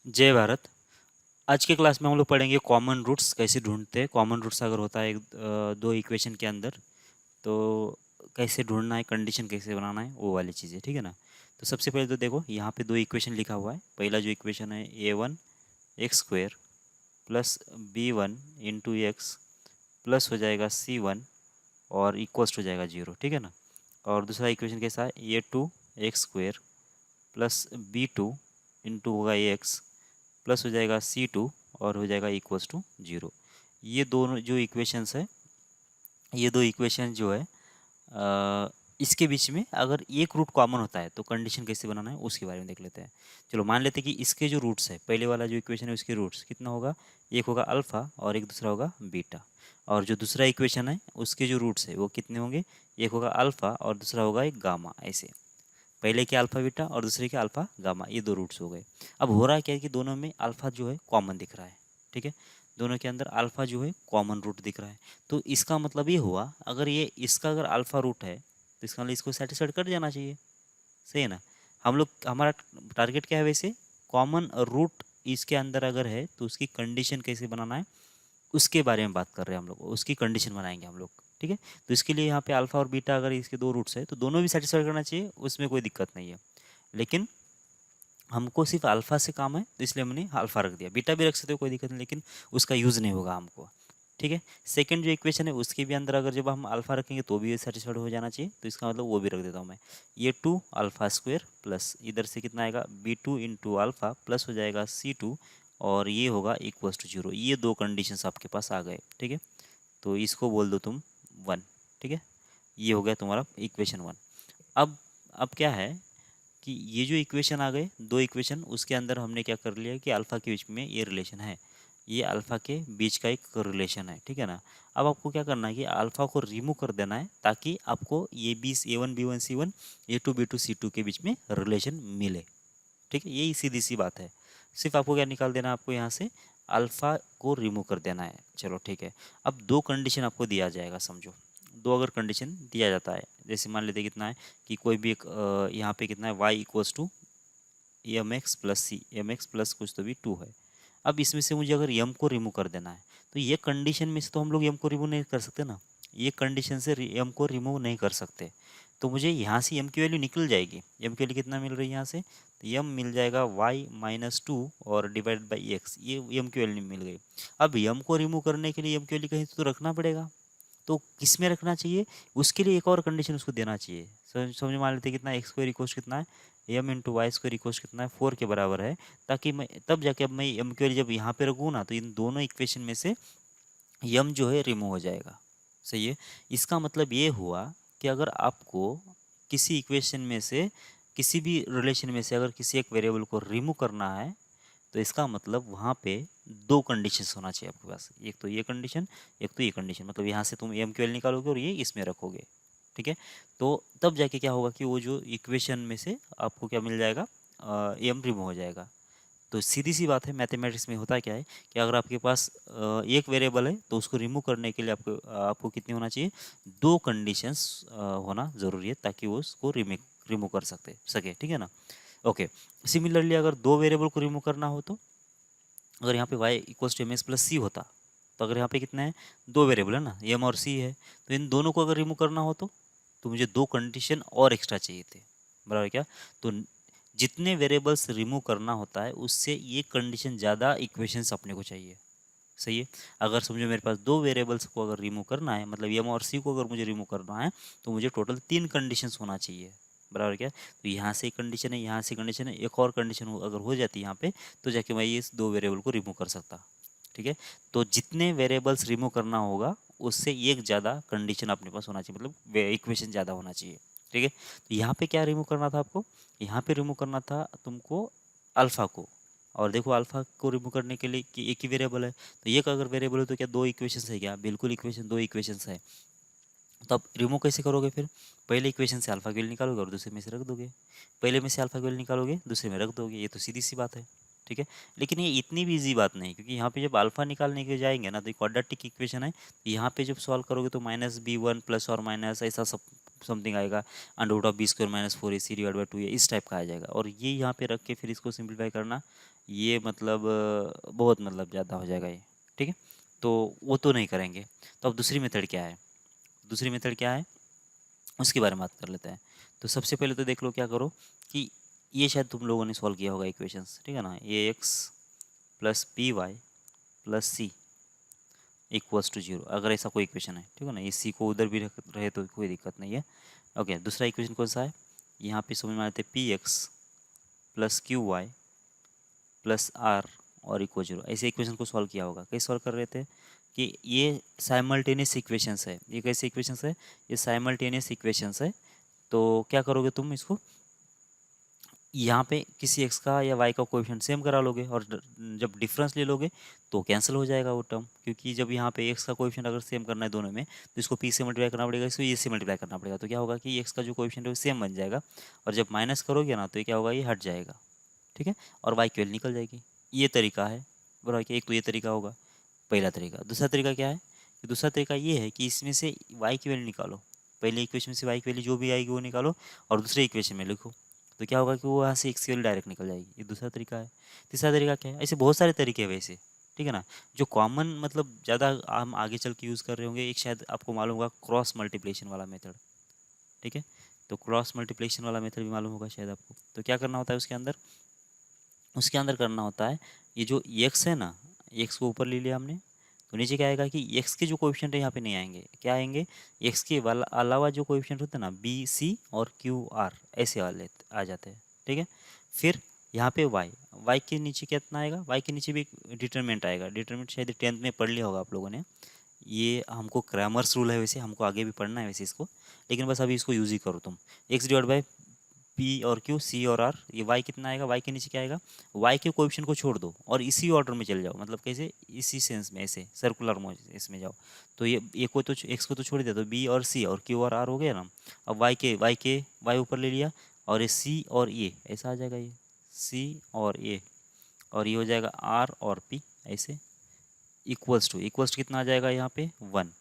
जय भारत। आज के क्लास में हम लोग पढ़ेंगे कॉमन रूट्स कैसे ढूंढते हैं। कॉमन रूट्स अगर होता है दो इक्वेशन के अंदर, तो कैसे ढूंढना है, कंडीशन कैसे बनाना है, वो वाली चीज़ें, ठीक है ना। तो सबसे पहले तो देखो, यहाँ पे दो इक्वेशन लिखा हुआ है। पहला जो इक्वेशन है a1 x² plus b1 × x plus हो जाएगा c1 और इक्वल्स हो जाएगा 0, ठीक है ना। और दूसरा इक्वेशन कैसा है, a2 x² प्लस b2 होगा ax प्लस हो जाएगा c2 और हो जाएगा इक्वल्स टू 0। ये दोनों जो इक्वेशंस है, ये दो इक्वेशन जो है, इसके बीच में अगर एक रूट कॉमन होता है तो कंडीशन कैसे बनाना है उसके बारे में देख लेते हैं। चलो मान लेते हैं कि इसके जो रूट्स है, पहले वाला जो इक्वेशन है उसके रूट्स कितना होगा, एक होगा अल्फ़ा और एक दूसरा होगा बीटा। और जो दूसरा इक्वेशन है उसके जो रूट्स है वो कितने होंगे, एक होगा अल्फ़ा और दूसरा होगा एक गामा। ऐसे पहले के अल्फ़ा बीटा और दूसरे के अल्फ़ा गामा, ये दो रूट्स हो गए। अब हो रहा क्या है कि दोनों में अल्फ़ा जो है कॉमन दिख रहा है, ठीक है। दोनों के अंदर अल्फ़ा जो है कॉमन रूट दिख रहा है। तो इसका मतलब ये हुआ, अगर ये इसका अगर अल्फ़ा रूट है तो इसका मतलब इसको सेटिस्फाइड कर जाना चाहिए, सही है ना। हम लोग, हमारा टारगेट क्या है वैसे, कॉमन रूट इसके अंदर अगर है तो उसकी कंडीशन कैसे बनाना है उसके बारे में बात कर रहे हैं हम लोग, उसकी कंडीशन बनाएंगे हम लोग, ठीक है। तो इसके लिए यहाँ पे अल्फ़ा और बीटा अगर इसके दो रूट्स है तो दोनों भी सेटिस्फाई करना चाहिए, उसमें कोई दिक्कत नहीं है। लेकिन हमको सिर्फ अल्फ़ा से काम है तो इसलिए हमने अल्फ़ा रख दिया। बीटा भी रख सकते हो, कोई दिक्कत नहीं, लेकिन उसका यूज़ नहीं होगा हमको, ठीक है। सेकंड जो इक्वेशन है उसके भी अंदर अगर जब हम अल्फ़ा रखेंगे तो भी सेटिस्फाइड हो जाना चाहिए, तो इसका मतलब वो भी रख देता हूँ मैं। ये 2 अल्फ़ा² प्लस इधर से कितना आएगा b2 × अल्फ़ा प्लस हो जाएगा c2 और ये होगा इक्वल्स टू 0। ये दो कंडीशंस आपके पास आ गए, ठीक है। तो इसको बोल दो तुम 1, ठीक है। ये हो गया तुम्हारा इक्वेशन 1। अब क्या है कि ये जो इक्वेशन आ गए, दो इक्वेशन, उसके अंदर हमने क्या कर लिया कि अल्फ़ा के बीच में ये रिलेशन है, ये अल्फ़ा के बीच का एक रिलेशन है, ठीक है ना। अब आपको क्या करना है कि अल्फ़ा को रिमूव कर देना है ताकि आपको ये a1 b1 c1 a2 b2 c2 के बीच में रिलेशन मिले, ठीक है। यही सीधी सी बात है। सिर्फ आपको क्या निकाल देना है, आपको यहाँ से अल्फ़ा को रिमूव कर देना है। चलो ठीक है। अब दो कंडीशन आपको दिया जाएगा, समझो दो अगर कंडीशन दिया जाता है, जैसे मान लेते कितना है कि कोई भी एक यहाँ पे कितना है y = mx + c, mx plus कुछ तो भी 2 है। अब इसमें से मुझे अगर m को रिमूव कर देना है तो ये कंडीशन में से तो हम लोग m को रिमूव नहीं कर सकते ना, ये कंडीशन से m को रिमूव नहीं कर सकते। तो मुझे यहाँ से m की वैल्यू निकल जाएगी। m की वैल्यू कितना मिल रही है यहाँ से, तो m मिल जाएगा y-2 और डिवाइड बाई x, ये m की वैल्यू मिल गई। अब m को रिमूव करने के लिए m की वैल्यू कहीं तो रखना पड़ेगा, तो किस में रखना चाहिए, उसके लिए एक और कंडीशन उसको देना चाहिए। समझ मान लेते हैं कितना, x² इक्वल्स कितना है, m × y² इक्वल्स कितना है, 4 के बराबर है। ताकि मैं तब जाके, अब मैं m की वैल्यू जब यहाँ पे रखूँ ना तो इन दोनों इक्वेशन में से m जो है रिमूव हो जाएगा, सही है। इसका मतलब ये हुआ कि अगर आपको किसी इक्वेशन में से, किसी भी रिलेशन में से अगर किसी एक वेरिएबल को रिमूव करना है तो इसका मतलब वहाँ पे दो कंडीशंस होना चाहिए आपके पास, एक तो ये कंडीशन, एक तो ये कंडीशन। मतलब यहाँ से तुम m की वैल्यू निकालोगे और ये इसमें रखोगे, ठीक है। तो तब जाके क्या होगा कि वो जो इक्वेशन में से आपको क्या मिल जाएगा, m रिमूव हो जाएगा। तो सीधी सी बात है, मैथमेटिक्स में होता क्या है कि अगर आपके पास एक वेरिएबल है तो उसको रिमूव करने के लिए आपको आपको कितनी होना चाहिए, दो कंडीशंस होना ज़रूरी है ताकि वो उसको रिमूव कर सके, ठीक है ना। ओके। सिमिलरली अगर दो वेरिएबल को रिमूव करना हो तो, अगर यहाँ पे y = mx + c होता, तो अगर यहाँ पे कितना है, दो वेरिएबल है ना, m और c है, तो इन दोनों को अगर रिमूव करना हो तो मुझे दो कंडीशन और एक्स्ट्रा चाहिए थे, बराबर क्या। तो जितने वेरिएबल्स रिमूव करना होता है उससे ये कंडीशन ज़्यादा इक्वेशंस अपने को चाहिए, सही है। अगर समझो मेरे पास दो वेरिएबल्स को अगर रिमूव करना है, मतलब m और c को अगर मुझे रिमूव करना है तो मुझे टोटल 3 कंडीशंस होना चाहिए, बराबर क्या। तो यहाँ से एक कंडीशन है, यहाँ से कंडीशन है, एक और कंडीशन अगर हो जाती है यहाँ पे तो जाके मैं ये दो वेरिएबल को रिमूव कर सकता, ठीक है। तो जितने वेरिएबल्स रिमूव करना होगा उससे एक ज़्यादा कंडीशन अपने पास होना चाहिए, मतलब इक्वेशन ज़्यादा होना चाहिए, ठीक है। तो यहाँ पे क्या रिमूव करना था आपको, यहाँ पे रिमूव करना था तुमको अल्फ़ा को। और देखो अल्फ़ा को रिमूव करने के लिए कि एक ही वेरिएबल है, तो एक अगर वेरिएबल है तो क्या दो इक्वेशंस है क्या, बिल्कुल इक्वेशन, दो इक्वेशंस है। तो अब रिमूव कैसे करोगे फिर, पहले इक्वेशन से अल्फ़ा की वैल्यू निकालोगे और दूसरे में से रख दोगे, पहले में से अल्फ़ा की वैल्यू निकालोगे दूसरे में रख दोगे, ये तो सीधी सी बात है, ठीक है। लेकिन ये इतनी भी ईजी बात नहीं, क्योंकि यहाँ पे जब अल्फ़ा निकालने के जाएंगे ना तो क्वाड्रेटिक इक्वेशन है, तो यहाँ पे जब सॉल्व करोगे तो -b1 ± ऐसा सब समथिंग आएगा, √(b²-4ac डिवाइड बाई 2a), इस टाइप का आ जाएगा। और ये यहाँ पे रख के फिर इसको सिंप्लीफाई करना, ये मतलब बहुत मतलब ज़्यादा हो जाएगा ये, ठीक है। तो वो तो नहीं करेंगे। तो अब दूसरी मेथड क्या है, दूसरी मेथड क्या है उसके बारे में बात कर लेते हैं। तो सबसे पहले तो देख लो, क्या करो कि ये शायद तुम लोगों ने सॉल्व किया होगा इक्वेशंस, ठीक है ना। ax plus b y plus c equals to 0, अगर ऐसा कोई इक्वेशन है, ठीक है ना। इस सी को उधर भी रहे तो कोई दिक्कत नहीं है। ओके, दूसरा इक्वेशन कौन सा है, यहाँ पे समझ में आते p x plus q y plus r और इक्वल 0, ऐसे इक्वेशन को सॉल्व किया होगा। कैसे सॉल्व कर रहे थे कि ये साइमल्टेनियस इक्वेशंस है। ये कैसे इक्वेशंस है, ये साइमल्टेनियस इक्वेशंस है। तो क्या करोगे तुम, इसको यहाँ पे किसी x का या y का कोएफिशिएंट सेम करा लोगे, और जब डिफरेंस ले लोगे तो कैंसिल हो जाएगा वो टर्म, क्योंकि जब यहाँ पे x का कोएफिशिएंट अगर सेम करना है दोनों में, तो इसको p से मल्टीप्लाई करना पड़ेगा, इसको ये से मल्टीप्लाई करना पड़ेगा। तो क्या होगा कि x का जो कोएफिशिएंट है वो सेम बन जाएगा, और जब माइनस करोगे ना तो ये क्या होगा, ये हट जाएगा, ठीक है, और y की वैल्यू निकल जाएगी। ये तरीका है बराबर। कि एक तो ये तरीका होगा, पहला तरीका। दूसरा तरीका क्या है, कि दूसरा तरीका ये है कि इसमें से y की वैल्यू निकालो, पहले इक्वेशन में से y की वैल्यू जो भी आएगी वो निकालो, और दूसरे इक्वेशन में लिखो। तो क्या होगा कि वो यहाँ से x की वैल्यू डायरेक्ट निकल जाएगी। ये दूसरा तरीका है। तीसरा तरीका क्या है, ऐसे बहुत सारे तरीके हैं वैसे, ठीक है ना। जो कॉमन मतलब ज़्यादा हम आगे चल के यूज़ कर रहे होंगे, एक शायद आपको मालूम होगा क्रॉस मल्टीप्लिकेशन वाला मेथड, ठीक है। तो क्रॉस मल्टीप्लिकेशन वाला मेथड भी मालूम होगा शायद आपको। तो क्या करना होता है उसके अंदर, उसके अंदर करना होता है, ये जो x है ना, x को ऊपर ले लिया हमने, तो नीचे क्या आएगा कि x के जो कोएफिशिएंट है यहाँ पे नहीं आएंगे। क्या आएंगे, x के अलावा जो कोएफिशिएंट होते हैं ना, b c और q r, ऐसे वाले आ जाते हैं, ठीक है। फिर यहाँ पे y के नीचे कितना आएगा, y के नीचे भी एक डिटरमिनेंट आएगा। डिटरमिनेंट शायद 10th में पढ़ लिया होगा आप लोगों ने। ये हमको क्रैमर्स रूल है, वैसे हमको आगे भी पढ़ना है वैसे इसको, लेकिन बस अभी इसको यूज़ ही करो तुम। x डिवाइड बाई पी और क्यू, सी और आर, ये वाई कितना आएगा, वाई के नीचे क्या आएगा, वाई के कोएफिशिएंट को छोड़ दो और इसी ऑर्डर में चले जाओ, मतलब कैसे, इसी सेंस में, ऐसे सर्कुलर मोशन इसमें जाओ। तो ये को तो एक्स को तो छोड़ दिया, तो बी और सी और क्यू और आर हो गया ना। अब वाई ऊपर ले लिया, और ये सी और ए ऐसा आ जाएगा, ये सी और ए, और ये हो जाएगा आर और पी, ऐसे इक्वल्स टू कितना आ जाएगा यहाँ पे 1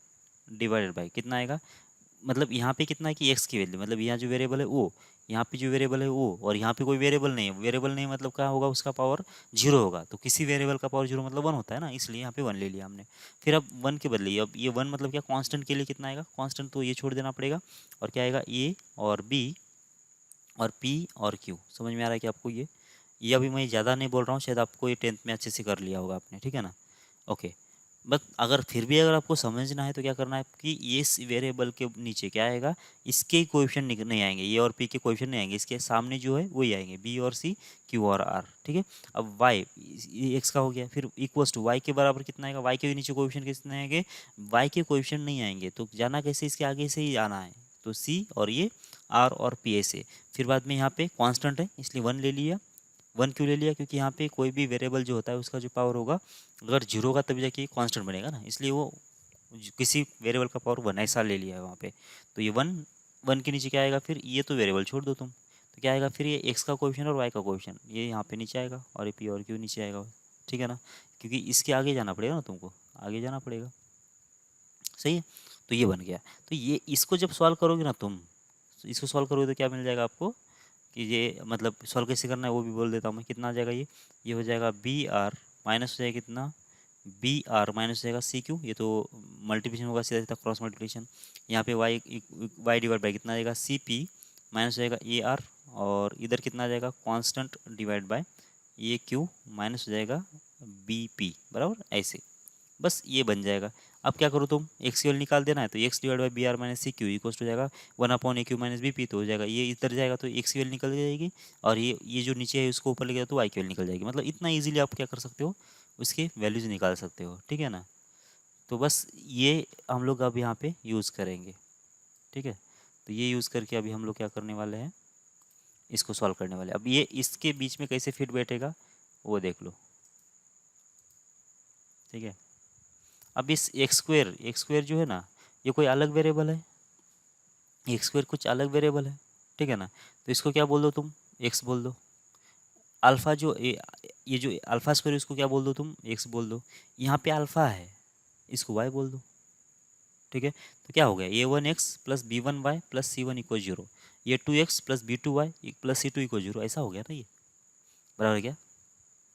डिवाइडेड बाई कितना आएगा, मतलब यहाँ पे कितना है कि x की वैल्यू, मतलब यहाँ जो वेरिएबल है वो, यहाँ पे जो वेरिएबल है वो, और यहाँ पे कोई वेरिएबल नहीं है। वेरिएबल नहीं मतलब क्या होगा, उसका पावर 0 होगा। तो किसी वेरिएबल का पावर 0 मतलब 1 होता है ना, इसलिए यहाँ पे 1 ले लिया हमने। फिर अब 1 के बदले अब ये 1 मतलब क्या, कांस्टेंट के लिए कितना आएगा, कांस्टेंट तो ये छोड़ देना पड़ेगा, और क्या आएगा a और b और p और q। समझ में आ रहा है कि आपको ये अभी मैं ज़्यादा नहीं बोल रहा हूँ, शायद आपको ये 10th में अच्छे से कर लिया होगा आपने, ठीक है ना। ओके, बट अगर फिर भी अगर आपको समझना है तो क्या करना है कि ये इस वेरिएबल के नीचे क्या आएगा, इसके कोएफिशिएंट नहीं आएंगे, ये और पी के कोएफिशिएंट नहीं आएंगे, इसके सामने जो है वही आएंगे, बी और सी, क्यू और आर, ठीक है। अब वाई, ये एक्स का हो गया, फिर इक्वल्स टू वाई के बराबर कितना आएगा, वाई के नीचे कोएफिशिएंट कितने आएंगे, वाई के कोएफिशिएंट नहीं आएंगे, तो जाना कैसे, इसके आगे से ही आना है। तो सी और ये आर और पी ऐसे। फिर बाद में यहाँ पे कांस्टेंट है इसलिए 1 ले लिया। 1 क्यों ले लिया, क्योंकि यहाँ पे कोई भी वेरिएबल जो होता है उसका जो पावर होगा, अगर 0 होगा तभी जाके कांस्टेंट बनेगा ना, इसलिए वो किसी वेरिएबल का पावर 1 ऐसा ले लिया है वहाँ पे। तो ये 1 के नीचे क्या आएगा, फिर ये तो वेरिएबल छोड़ दो तुम, तो क्या आएगा फिर, ये एक्स का कोएफिशिएंट और वाई का कोएफिशिएंट ये यहाँ पे नीचे आएगा, और ये पी और क्यू नीचे आएगा, ठीक है ना। क्योंकि इसके आगे जाना पड़ेगा ना, तुमको आगे जाना पड़ेगा, सही है। तो ये बन गया। तो ये इसको जब सॉल्व करोगे ना तुम, इसको सॉल्व करोगे तो क्या मिल जाएगा आपको, कि ये मतलब सॉल्व कैसे करना है वो भी बोल देता हूँ मैं। कितना आ जाएगा, ये हो जाएगा बी आर माइनस हो जाएगा कितना, बी आर माइनस हो जाएगा सी क्यू, ये तो मल्टीप्लिकेशन होगा सीधा सीधा क्रॉस मल्टीप्लिकेशन। यहाँ पे वाई डिवाइड बाई कितना आ जाएगा, सी पी माइनस हो जाएगा ए आर, और इधर कितना आ जाएगा constant divide by A Q minus हो जाएगा बी पी, बराबर ऐसे। बस ये बन जाएगा। अब क्या करो तुम, एक्स की वैल्यू निकाल देना है, तो x divide by b r minus c q equals हो जाएगा 1/a Q minus B P, तो हो जाएगा ये इधर जाएगा तो एक्स की वैल्यू निकल जाएगी, और ये जो नीचे है उसको ऊपर ले गया तो वाई की वैल्यू निकल जाएगी। मतलब इतना इजीली आप क्या कर सकते हो, उसके वैल्यूज निकाल सकते हो, ठीक है ना। तो बस ये हम लोग अब यहाँ पे यूज़ करेंगे, ठीक है। तो ये यूज़ करके अभी हम लोग क्या करने वाले हैं, इसको सॉल्व करने वाले हैं। अब ये इसके बीच में कैसे फिट बैठेगा वो देख लो, ठीक है। अब इस एक्स स्क्वेयर जो है ना, ये कोई अलग वेरिएबल है, एक्स स्क्वेयर कुछ अलग वेरिएबल है, ठीक है ना। तो इसको क्या बोल दो तुम, एक्स बोल दो। अल्फ़ा जो ये जो अल्फ़ा स्क्वेयर इसको क्या बोल दो तुम, एक्स बोल दो। यहाँ पे अल्फ़ा है, इसको वाई बोल दो, ठीक है। तो क्या हो गया, a1x plus b1y plus c1 equal 0, a2x plus b2y plus c2 equal 0, ऐसा हो गया ना ये, बराबर क्या।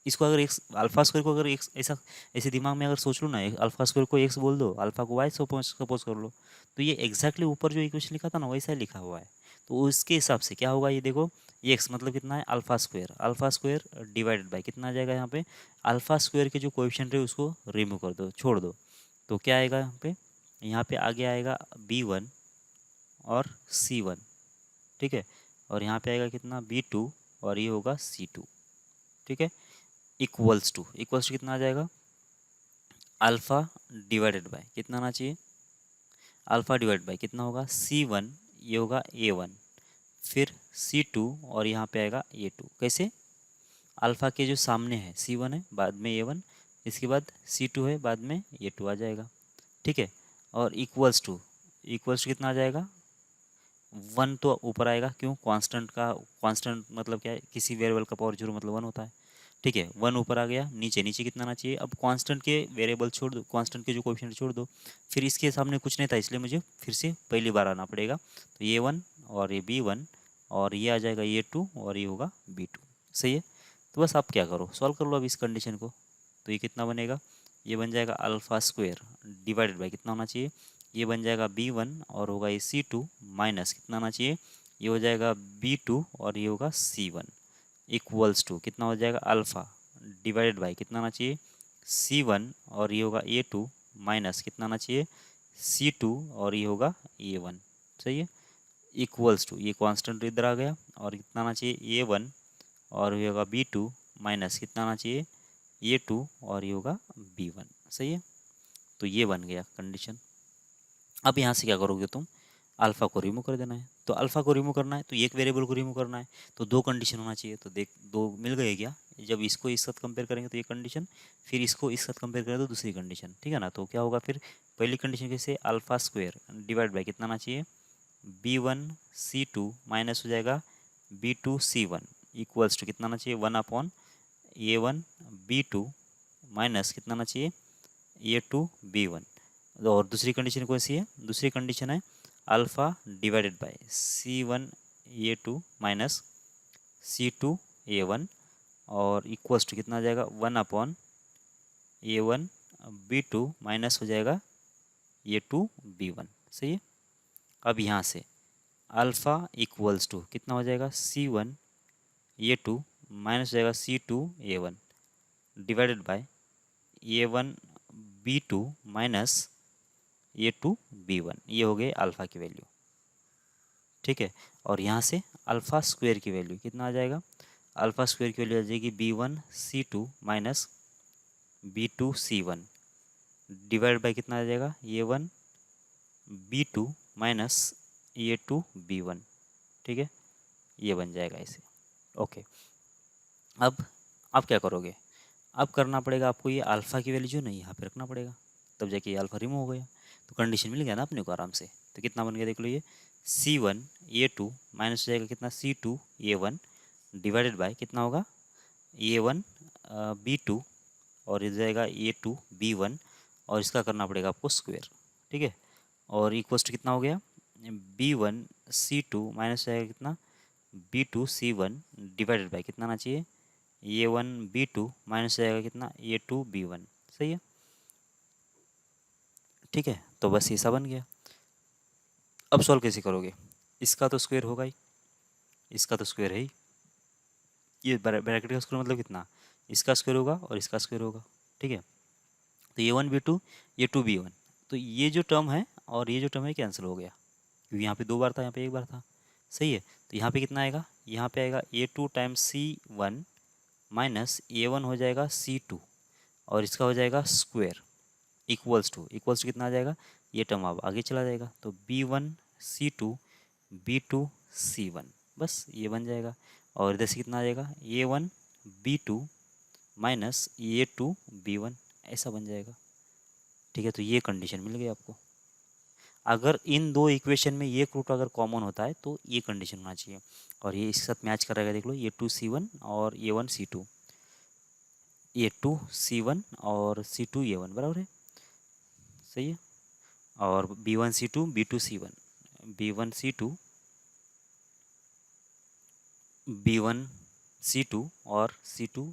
इसको अगर एक्स अल्फा स्क्वायर को अगर एक्स ऐसा ऐसे दिमाग में अगर सोच लो ना, अल्फा स्क्वायर को एक्स बोल दो, अल्फा को वाई सपोज कर लो, तो ये एग्जैक्टली ऊपर जो इक्वेशन लिखा था ना वैसा ही लिखा हुआ है। तो उसके हिसाब से क्या होगा, ये देखो, ये एक्स मतलब कितना है, अल्फा स्क्वायर डिवाइडेड बाय कितना आ जाएगा यहाँ पे, अल्फा स्क्वायर के जो कोएफिशिएंट है उसको रिमूव कर दो, छोड़ दो, तो क्या आएगा यहाँ पे आगे आएगा b1 और c1, ठीक है, और यहाँ पे आएगा कितना b2 और ये होगा c2, ठीक है, इक्वल्स टू कितना आ जाएगा, अल्फ़ा डिवाइडेड बाय कितना आना चाहिए, अल्फ़ा डिवाइड बाय कितना होगा c1, ये होगा a1, फिर c2 और यहाँ पे आएगा a2, कैसे, अल्फ़ा के जो सामने है c1 है, बाद में a1, इसके बाद c2 है, बाद में a2 आ जाएगा, ठीक है, और इक्वल्स टू कितना आ जाएगा, 1 तो ऊपर आएगा, क्यों, कांस्टेंट मतलब क्या है, किसी वेरिएबल का पावर 0 मतलब 1 होता है, ठीक है, 1 ऊपर आ गया, नीचे नीचे कितना आना चाहिए, अब कांस्टेंट के वेरिएबल छोड़ दो, कांस्टेंट के जो कोएफिशिएंट छोड़ दो, फिर इसके सामने कुछ नहीं था इसलिए मुझे फिर से पहली बार आना पड़ेगा, तो ये 1 और ये b1 और ये आ जाएगा ये 2 और ये होगा b2, सही है। तो बस आप क्या करो, सॉल्व कर लो अब इस कंडीशन को, तो ये कितना बनेगा, ये बन जाएगा अल्फा स्क्वायर डिवाइडेड बाई कितना होना चाहिए, ये बन जाएगा b1 और होगा ये c2 माइनस कितना आना चाहिए, ये हो जाएगा b2 और ये होगा c1 इक्वल्स टू कितना हो जाएगा, अल्फ़ा डिवाइडेड बाई कितना आना चाहिए, c1 और ये होगा a2 माइनस कितना आना चाहिए, c2 और ये होगा a1, सही है, इक्वल्स टू ये कांस्टेंट इधर आ गया और कितना आना चाहिए a1 और ये होगा b2 माइनस कितना आना चाहिए a2 और ये होगा b1, सही है। तो ये बन गया कंडीशन। अब यहाँ से क्या करोगे तुम, अल्फ़ा को रिमूव कर देना है, तो अल्फ़ा को रिमूव करना है तो एक वेरिएबल को रिमूव करना है, तो दो कंडीशन होना चाहिए, तो देख दो मिल गए क्या, जब इसको इस साथ कंपेयर करेंगे तो ये कंडीशन, फिर इसको इस साथ कंपेयर करें तो दूसरी कंडीशन, ठीक है ना। तो क्या होगा फिर, पहली कंडीशन कैसे, अल्फ़ा स्क्वायर डिवाइड बाई कितना आना चाहिए, b1c2 माइनस हो जाएगा b2c1 इक्वल्स टू कितना आना चाहिए, 1/a1b2 माइनस कितना आना चाहिए a2b1। और दूसरी कंडीशन कौन सी है, दूसरी कंडीशन है alpha divided by c1a2 minus c2a1 और इक्वल्स टू कितना आ जाएगा, 1/a1b2 माइनस हो जाएगा a2b1, सही है। अब यहाँ से अल्फ़ा इक्वल्स टू कितना हो जाएगा, c1a2 माइनस हो जाएगा c2a1 divided by a1b2 minus a2b1, ये हो गए अल्फ़ा की वैल्यू, ठीक है। और यहाँ से अल्फ़ा स्क्वायर की वैल्यू कितना आ जाएगा, अल्फ़ा स्क्वायर की वैल्यू आ जाएगी b1c2 minus b2c1 divide by कितना आ जाएगा, a1b2 माइनस a2b1, ठीक है, ये बन जाएगा ऐसे, ओके। अब क्या करोगे, अब करना पड़ेगा आपको ये अल्फ़ा की वैल्यू जो नहीं यहाँ पे रखना पड़ेगा, तब जाके ये अल्फ़ा रिमूव हो गया, तो कंडीशन मिल गया ना अपने को आराम से। तो कितना बन गया देख लो, ये c1a2 माइनस हो जाएगा कितना c2a1 डिवाइडेड बाय कितना होगा a1b2 और इधर जाएगा a2b1 और इसका करना पड़ेगा आपको स्क्वायर, ठीक है, और इक्वल्स टू कितना हो गया, b1c2 माइनस हो जाएगा कितना b2c1 डिवाइडेड बाय कितना आना चाहिए a1b2 माइनस हो जाएगा कितना a2b1, सही है, ठीक है। तो बस ऐसा बन गया। अब सॉल्व कैसे करोगे, इसका तो स्क्वायर होगा ही, इसका तो स्क्वायर है ही, ये ब्रैकेट का स्क्वायर मतलब कितना, इसका स्क्वायर होगा और इसका स्क्वायर होगा, ठीक है। तो a1b2 a2b1, तो ये जो टर्म है और ये जो टर्म है कैंसिल हो गया, क्योंकि यहाँ पे दो बार था, यहाँ पे एक बार था, सही है। तो यहाँ पे कितना आएगा, यहाँ पे आएगा a2 times c1 minus a1 हो जाएगा c2 और इसका हो जाएगा स्क्वायर इक्वल्स टू कितना आ जाएगा, ये टर्म अब आगे चला जाएगा, तो b1c2 b2c1 बस ये बन जाएगा, और इधर से कितना आ जाएगा a1b2 माइनस a2b1 ऐसा बन जाएगा, ठीक है। तो ये कंडीशन मिल गई आपको। अगर इन दो इक्वेशन में ये रूट अगर कॉमन होता है तो ये कंडीशन होना चाहिए, और ये इसके साथ मैच कर रहेगा, देख लो a2c1 और a1c2, a2c1 और c2a1 बराबर है, सही है। और B1C2 B2C1, B1C2 B1C2 और C2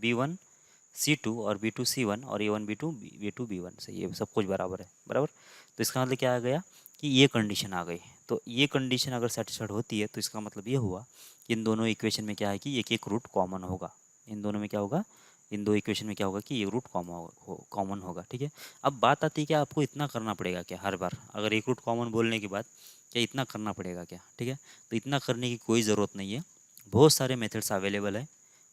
B1C2 और B2C1 और A1B2 B2B1 से ये सब कुछ बराबर है, बराबर। तो इसका मतलब क्या आ गया कि ये कंडीशन आ गई। तो ये कंडीशन अगर सेटिस्फाइड होती है तो इसका मतलब ये हुआ कि इन दोनों इक्वेशन में क्या है कि एक एक रूट कॉमन होगा। इन दोनों में क्या होगा, इन दो इक्वेशन में क्या होगा कि ये रूट कॉमन होगा, ठीक है। अब बात आती है कि आपको इतना करना पड़ेगा क्या हर बार, अगर एक रूट कॉमन बोलने के बाद क्या इतना करना पड़ेगा क्या, ठीक है। तो इतना करने की कोई ज़रूरत नहीं है, बहुत सारे मेथड्स अवेलेबल है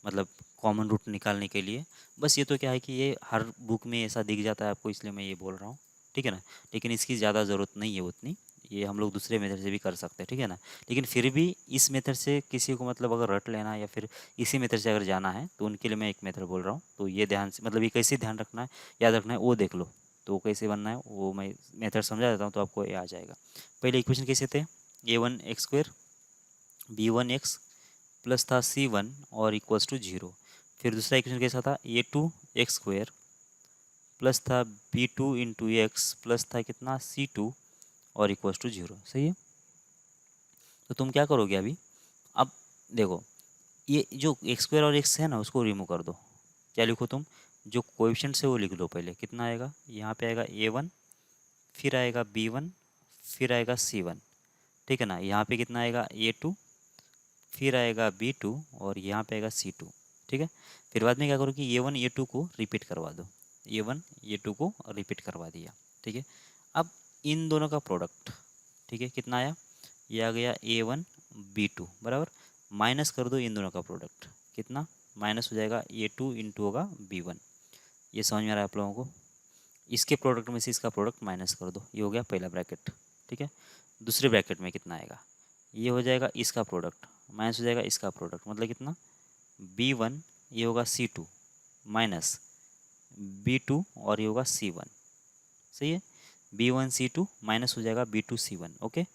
मतलब कॉमन रूट निकालने के लिए। बस ये तो क्या है कि ये हर बुक में ऐसा दिख जाता है आपको, इसलिए मैं ये बोल रहा हूँ, ठीक है ना। लेकिन इसकी ज़्यादा ज़रूरत नहीं है उतनी, ये हम लोग दूसरे मेथड से भी कर सकते हैं, ठीक है ना। लेकिन फिर भी इस मेथड से किसी को मतलब अगर रट लेना है या फिर इसी मेथड से अगर जाना है तो उनके लिए मैं एक मेथड बोल रहा हूँ। तो ये ध्यान से मतलब ये कैसे ध्यान रखना है, याद रखना है वो देख लो। तो कैसे बनना है वो मैं मेथड समझा देता हूँ तो आपको ये आ जाएगा। पहले इक्वेशन कैसे थे, A1x² B1x प्लस था C1 और इक्वल्स टू 0। फिर दूसरा इक्वेशन कैसा था, A2x² प्लस था B2 इंटू एक्स प्लस था कितना C2 और इक्वल्स टू 0, सही है। तो तुम क्या करोगे अभी, अब देखो ये जो x² और x है ना उसको रिमूव कर दो। क्या लिखो तुम, जो कोएफिशिएंट है वो लिख लो पहले। कितना आएगा, यहाँ पे आएगा A1, फिर आएगा B1, फिर आएगा C1, ठीक है ना। यहाँ पे कितना आएगा A2, फिर आएगा B2 और यहाँ पे आएगा C2, ठीक है। फिर बाद में क्या करो कि A1 A2 को रिपीट करवा दो, A1 A2 को रिपीट करवा दिया, ठीक है। अब इन दोनों का प्रोडक्ट, ठीक है, कितना आया, ये आ गया A1 B2 बराबर, माइनस कर दो इन दोनों का प्रोडक्ट, कितना माइनस हो जाएगा A2 इंटू होगा B1। ये समझ में आ रहा है आप लोगों को, इसके प्रोडक्ट में से इसका प्रोडक्ट माइनस कर दो, ये हो गया पहला ब्रैकेट, ठीक है। दूसरे ब्रैकेट में कितना आएगा, ये हो जाएगा इसका प्रोडक्ट माइनस हो जाएगा इसका प्रोडक्ट, मतलब कितना B1, ये होगा C2 माइनस B2 और ये होगा C1, सही है। B1 C2 माइनस हो जाएगा B2 C1, okay.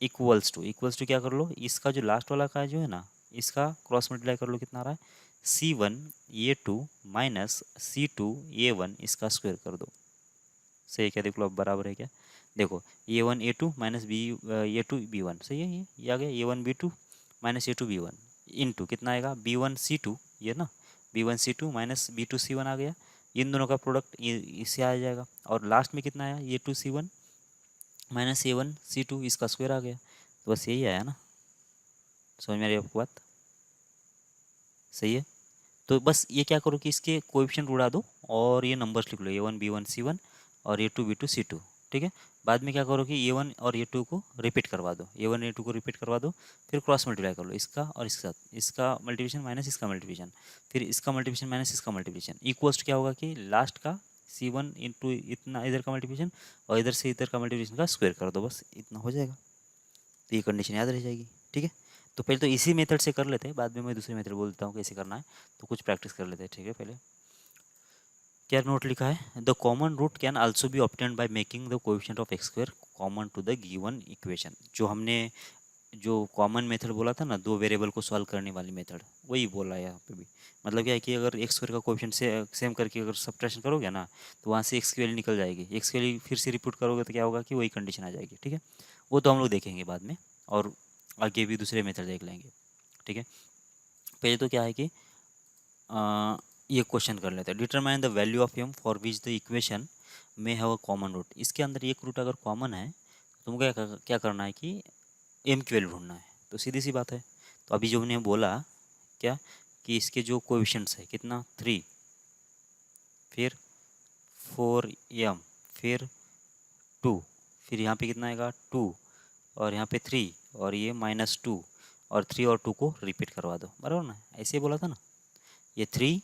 Equals to क्या कर लो, इसका जो लास्ट वाला का जो है ना इसका क्रॉस मल्टीप्लाई कर लो, कितना आ रहा है C1 A2 minus C2 A1, इसका स्क्वायर कर दो, सही है क्या, देख लो अब बराबर है क्या। देखो A1 A2 minus A2 B1, सही है, ये आ गया A1 B2 minus A2 B1 into कितना आएगा B1 C2, ये ना B1 C2 minus B2 C1 आ गया, इन दोनों का प्रोडक्ट इससे आ जाएगा। और लास्ट में कितना आया A2 C1 minus A1 C2, इसका स्क्वायर आ गया। तो बस यही आया ना, समझ में आ रही है आपको बात, सही है। तो बस ये क्या करो कि इसके कोएफिशिएंट उड़ा दो और ये नंबर्स लिख लो A1 B1 C1 और A2 B2 C2, ठीक है। बाद में क्या करो कि A1 और A2 को रिपीट करवा दो, A1 A2 को रिपीट करवा दो, फिर क्रॉस मल्टीप्लाई कर लो इसका और इसके साथ, इसका मल्टीप्लिकेशन माइनस इसका मल्टीप्लिकेशन, फिर इसका मल्टीप्लिकेशन माइनस इसका मल्टीप्लिकेशन, इक्वल्स क्या होगा कि लास्ट का C1 इंटू इतना इधर का मल्टीप्लिकेशन और इधर से इधर का मल्टीप्लिकेशन का स्क्वायर कर दो, बस इतना हो जाएगा। तो ये कंडीशन याद रह जाएगी, ठीक है। तो पहले तो इसी मेथड से कर लेते हैं, बाद में मैं दूसरे मेथड बोल देता हूँ कैसे करना है, तो कुछ प्रैक्टिस कर लेते हैं, ठीक है। पहले क्या नोट लिखा है, the common root can also be obtained by making the coefficient of x² common to the given equation. जो हमने जो कॉमन मेथड बोला था ना, दो वेरिएबल को सॉल्व करने वाली मेथड, वही बोला है यहाँ पे भी। मतलब क्या है कि अगर x² का कोएफिशिएंट से सेम करके अगर सब्ट्रैक्शन करोगे ना तो वहाँ से x की वैल्यू निकल जाएगी, x की वैल्यू फिर से रिपीट करोगे तो क्या होगा कि वही कंडीशन आ जाएगी, ठीक है। वो तो हम लोग देखेंगे बाद में, और आगे भी दूसरे मेथड देख लेंगे, ठीक है। पहले तो क्या है कि ये क्वेश्चन कर लेते हैं, determine the value of m for which the equation में हैव अ कॉमन रूट। इसके अंदर एक रूट अगर कॉमन है तो तुमको क्या करना है कि m की वैल्यू ढूंढना है। तो सीधी सी बात है, तो अभी जो हमने बोला क्या कि इसके जो कोएफिशिएंट्स है कितना 3, फिर 4m, फिर 2, फिर यहाँ पे कितना आएगा 2 और यहाँ पे 3 और ये -2 और 3 और 2 को रिपीट करवा दो, बराबर ना, ऐसे ही बोला था ना। ये 3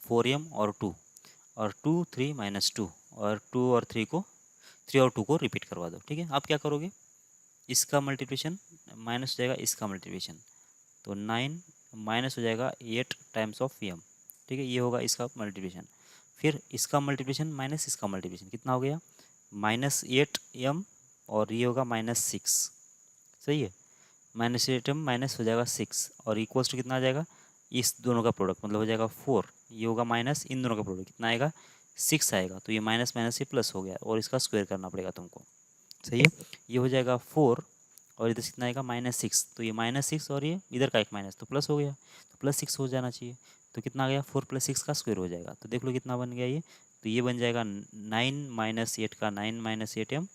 4m और 2 और 2 3 -2 और 2 और 3 को 3 और 2 को रिपीट करवा दो, ठीक है। आप क्या करोगे, इसका मल्टीप्लिकेशन माइनस हो जाएगा इसका मल्टीप्लिकेशन, तो 9 माइनस हो जाएगा 8 टाइम्स ऑफ m, ठीक है, ये होगा इसका मल्टीप्लिकेशन। फिर इसका मल्टीप्लिकेशन माइनस इसका मल्टीप्लिकेशन कितना हो गया -8m और ये होगा -6, सही है। -8m माइनस हो जाएगा 6 और इक्वल्स टू कितना आ जाएगा, इस दोनों का प्रोडक्ट मतलब हो जाएगा 4, ये होगा माइनस इन दोनों का प्रोडक्ट कितना आएगा 6 आएगा तो ये माइनस माइनस से प्लस हो गया और इसका स्क्वायर करना पड़ेगा तुमको। सही है, ये हो जाएगा 4 और इधर कितना आएगा -6, तो ये -6 और ये इधर का एक माइनस तो प्लस हो गया, तो +6 हो जाना चाहिए। तो कितना आ गया 4 + 6 का स्क्वायर हो जाएगा, तो देख लो कितना बन गया ये। तो ये बन जाएगा 9 - 8 का 9 - 8m,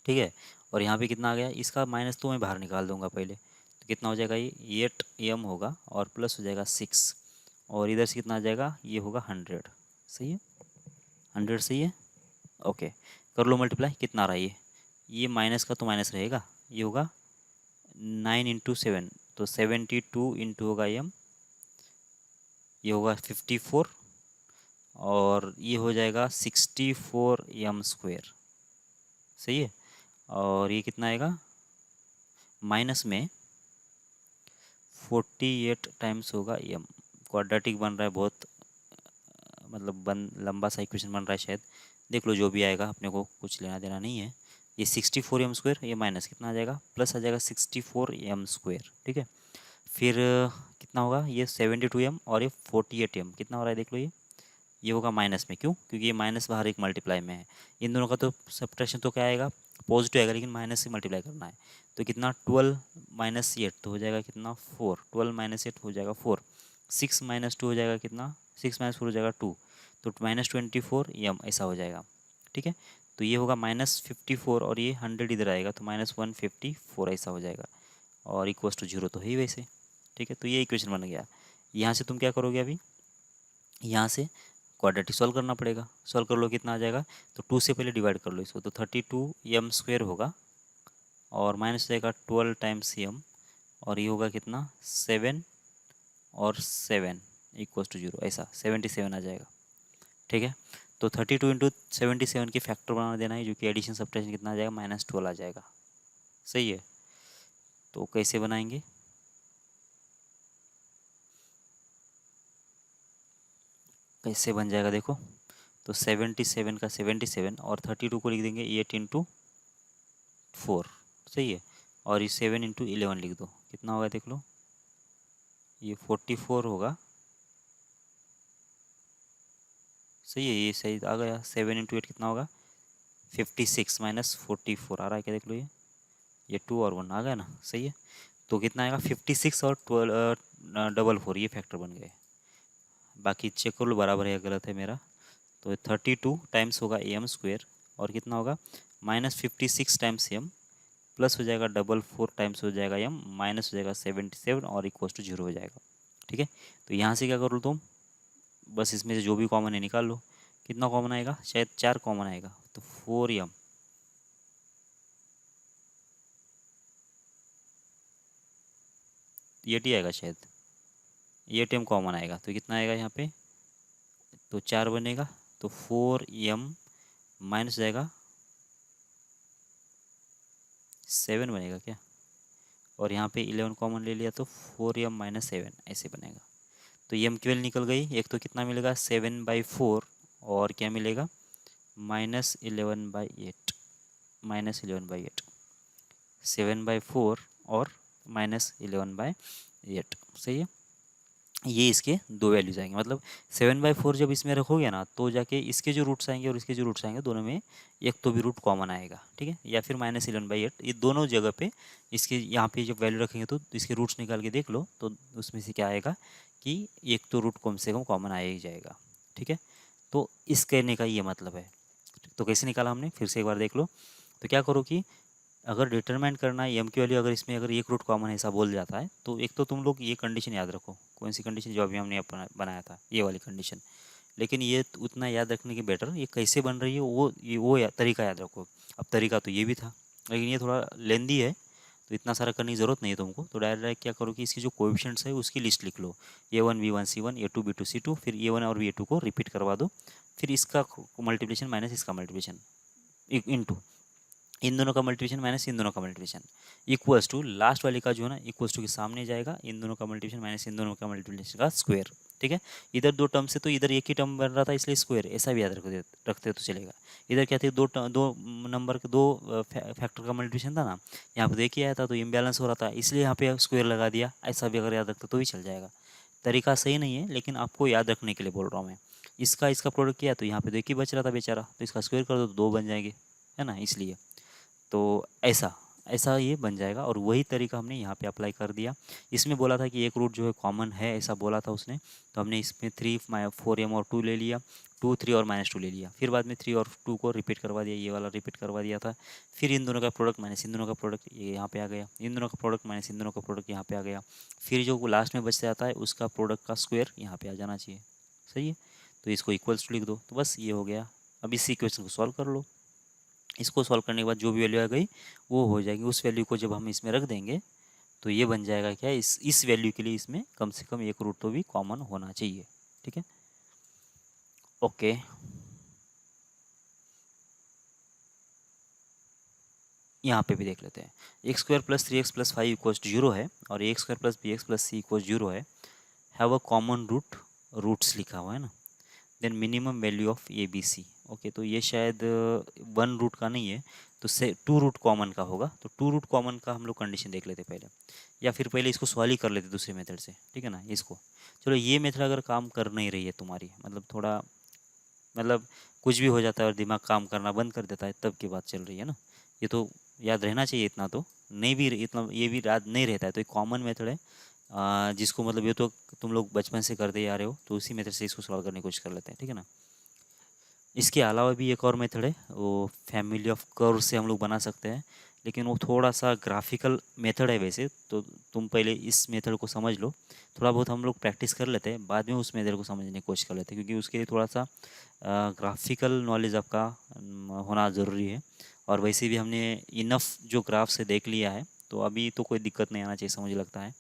ठीक है। और यहाँ पे कितना आ गया, इसका माइनस तो मैं बाहर निकाल दूंगा पहले, तो कितना हो जाएगा ये 8m होगा और प्लस हो जाएगा 6 और इधर से कितना आ जाएगा, ये होगा 100। सही है, 100 सही है, ओके। कर लो मल्टीप्लाई, कितना आ रहा है ये माइनस का तो माइनस रहेगा, ये होगा 9 × 7 तो 72 इंटू होगा m, ये होगा 54 और ये हो जाएगा 64m²। सही है, और ये कितना आएगा, माइनस में 48 टाइम्स होगा m। क्वाड्रेटिक बन रहा है बहुत, मतलब लंबा सा इक्वेशन बन रहा है शायद, देख लो जो भी आएगा, अपने को कुछ लेना देना नहीं है। ये 64m², ये माइनस कितना आ जाएगा, प्लस आ जाएगा 64m², ठीक है। फिर कितना होगा, ये 72m और ये 48m, कितना हो रहा है देख लो, ये होगा माइनस में, क्यों, क्योंकि ये माइनस बाहर एक मल्टीप्लाई में है। इन दोनों का तो सब्ट्रैक्शन तो क्या आएगा, पॉजिटिव आएगा, लेकिन माइनस से मल्टीप्लाई करना है। तो कितना 12 - 8 तो हो जाएगा कितना 4, 12 - 8 हो जाएगा 4, 6 - 2 हो जाएगा कितना, 6 - 4 हो जाएगा 2, तो -24m ऐसा हो जाएगा, ठीक है। तो ये होगा -54 और ये 100 इधर आएगा तो -154 ऐसा हो जाएगा और इक्वस टू 0 तो है ही वैसे, ठीक है। तो ये इक्वेशन बन गया। यहाँ से तुम क्या करोगे, अभी यहाँ से क्वाड्रेटिक सॉल्व करना पड़ेगा। सॉल्व कर लो, कितना आ जाएगा, तो 2 से पहले डिवाइड कर लो इसको, तो 32m² होगा और माइनस हो जाएगा 12 टाइम्स m और ये होगा कितना 7 और 7 इक्वल्स टू 0, ऐसा 77 आ जाएगा, ठीक है। तो 32 × 77 की फैक्टर बना देना है, जो कि एडिशन सब्ट्रैक्शन कितना आ जाएगा, -12 आ जाएगा। सही है, तो कैसे बनाएंगे, कैसे बन जाएगा देखो, तो 77 का 77 और 32 को लिख देंगे 8 × 4, सही है। और ये 7 × 11 लिख दो, कितना होगा देख लो, ये 44 होगा। सही है, ये सही आ गया। 7 × 8 कितना होगा, 56 - 44 आ रहा है क्या देख लो, ये 2 और 1 आ गया ना, सही है। तो कितना आएगा 56 और 12 4 ये फैक्टर बन गए। बाकी चेक कर लो बराबर है या गलत है मेरा। तो 32 टाइम्स होगा m² और कितना होगा -56 टाइम्स m प्लस हो जाएगा 44 टाइम्स हो जाएगा m माइनस हो जाएगा 77 और इक्वल टू 0 हो जाएगा, ठीक है। तो यहाँ से क्या करो तुम, बस इसमें से जो भी कॉमन है निकाल लो। कितना कॉमन आएगा, शायद 4 कॉमन आएगा, तो 4m, ये टी आएगा शायद, ये टी कॉमन आएगा, तो कितना आएगा यहाँ पे, तो 4 बनेगा, तो 4m माइनस जाएगा 7 बनेगा क्या, और यहाँ पे 11 कॉमन ले लिया तो 4m - 7 ऐसे बनेगा। तो m केवल निकल गई, एक तो कितना मिलेगा 7/4 और क्या मिलेगा -11/8, -11/8, 7/4 और -11/8, सही है। ये इसके दो वैल्यूज आएंगे, मतलब 7/4 जब इसमें रखोगे ना तो जाके इसके जो रूट्स आएंगे और इसके जो रूट्स आएंगे दोनों में एक तो भी रूट कॉमन आएगा, ठीक है, या फिर -11/8, ये दोनों जगह पे इसके यहाँ पे जब वैल्यू रखेंगे तो इसके रूट्स निकाल के देख लो, तो उसमें से क्या आएगा कि एक तो रूट कम से कम कॉमन आ ही जाएगा, ठीक है। तो इस कहने का ये मतलब है। तो कैसे निकाला हमने, फिर से एक बार देख लो। तो क्या करो कि अगर डिटरमाइन करना है एम की वैल्यू, अगर इसमें अगर एक रूट कॉमन ऐसा बोल जाता है तो एक तो तुम लोग ये कंडीशन याद रखो, कौन सी कंडीशन, जो अभी हमने बनाया था ये वाली कंडीशन। लेकिन ये उतना याद रखने के बेटर ये कैसे बन रही है वो तरीका याद रखो। अब तरीका तो ये भी था, लेकिन ये थोड़ा लेंदी है, तो इतना सारा करने की ज़रूरत नहीं है तुमको। तो डायरेक्ट क्या करो कि इसकी जो कोएफिशिएंट्स है उसकी लिस्ट लिख लो, A1 B1 C1 A2 B2 C2, फिर A1 और B2 को रिपीट करवा दो, फिर इसका मल्टीप्लिकेशन माइनस इसका मल्टीप्लिकेशन इनटू इन दोनों का मल्टीप्लिकेशन माइनस इन दोनों का मल्टीप्लिकेशन इक्वल्स टू लास्ट वाले का जो है ना इक्वल्स टू के सामने जाएगा, इन दोनों का मल्टीप्लिकेशन माइनस इन दोनों का मल्टीप्लिकेशन का स्क्वायर, ठीक है। इधर दो टर्म से तो इधर एक ही टर्म बन रहा था इसलिए स्क्वायर, ऐसा भी याद रखते तो चलेगा। इधर क्या थे, दो नंबर के दो फैक्टर का मल्टीप्लिकेशन था ना, यहाँ पर देखिए आया था तो इम्बैलेंस हो रहा था इसलिए यहाँ पे स्क्वायर लगा दिया, ऐसा भी अगर याद रखते तो भी चल जाएगा। तरीका सही नहीं है लेकिन आपको याद रखने के लिए बोल रहा हूँ मैं। इसका इसका प्रोडक्ट किया तो यहाँ पे तो एक ही बच रहा था बेचारा, तो इसका स्क्वायर कर दो तो 2 बन जाएंगे, है ना, इसलिए। तो ऐसा ऐसा ये बन जाएगा, और वही तरीका हमने यहाँ पे अप्लाई कर दिया। इसमें बोला था कि एक रूट जो है कॉमन है, ऐसा बोला था उसने, तो हमने इसमें 3 4m और 2 ले लिया, 2 3 और -2 ले लिया, फिर बाद में 3 और 2 को रिपीट करवा दिया, ये वाला रिपीट करवा दिया था। फिर इन दोनों का प्रोडक्ट माइनस इन दोनों का प्रोडक्ट ये यहाँ पे आ गया, इन दोनों का प्रोडक्ट माइनस इन दोनों का प्रोडक्ट यहाँ पे आ गया, फिर जो लास्ट में बच जाता है उसका प्रोडक्ट का स्क्वायर यहाँ पे आ जाना चाहिए। सही है, तो इसको इक्वल्स टू लिख दो, तो बस ये हो गया। अब इस इक्वेशन को सॉल्व कर लो। इसको सॉल्व करने के बाद जो भी वैल्यू आ गई वो हो जाएगी, उस वैल्यू को जब हम इसमें रख देंगे तो ये बन जाएगा क्या, इस वैल्यू के लिए इसमें कम से कम एक रूट तो भी कॉमन होना चाहिए। ठीक है, ओके। यहाँ पे भी देख लेते हैं। X square plus 3x plus 5 equals to 0 है, और x square plus bx plus c equals 0 है। Have a common root, roots लिखा हुआ है ना। Then minimum value of a B c. Okay, तो ये शायद 1 रूट का नहीं है, तो से 2 रूट कॉमन का होगा। तो 2 रूट कॉमन का हम लोग कंडीशन देख लेते पहले, या फिर पहले इसको सॉल्व ही कर लेते दूसरे मेथड से, ठीक है ना। इसको चलो, ये मेथड अगर काम कर नहीं रही है तुम्हारी, मतलब थोड़ा, मतलब कुछ भी हो जाता है और दिमाग काम करना बंद कर देता है, तब की बात चल रही है ना। ये तो याद रहना चाहिए, इतना तो नहीं भी, इतना ये भी याद नहीं रहता है, तो एक कॉमन मेथड है। जिसको मतलब ये तो तुम लोग बचपन से करते आ रहे हो, तो उसी मेथड से इसको सॉल्व करने की कोशिश कर लेते हैं, ठीक है ना। इसके अलावा भी एक और मेथड है, वो फैमिली ऑफ कर्व से हम लोग बना सकते हैं, लेकिन वो थोड़ा सा ग्राफिकल मेथड है वैसे तो। तुम पहले इस मेथड को समझ लो, थोड़ा बहुत हम लोग प्रैक्टिस कर लेते हैं, बाद में उस मेथड को समझने की कोशिश कर लेते हैं, क्योंकि उसके लिए थोड़ा सा ग्राफिकल नॉलेज आपका होना ज़रूरी है। और वैसे भी हमने इनफ जो ग्राफ से देख लिया है, तो अभी तो कोई दिक्कत नहीं आना चाहिए, समझ लगता है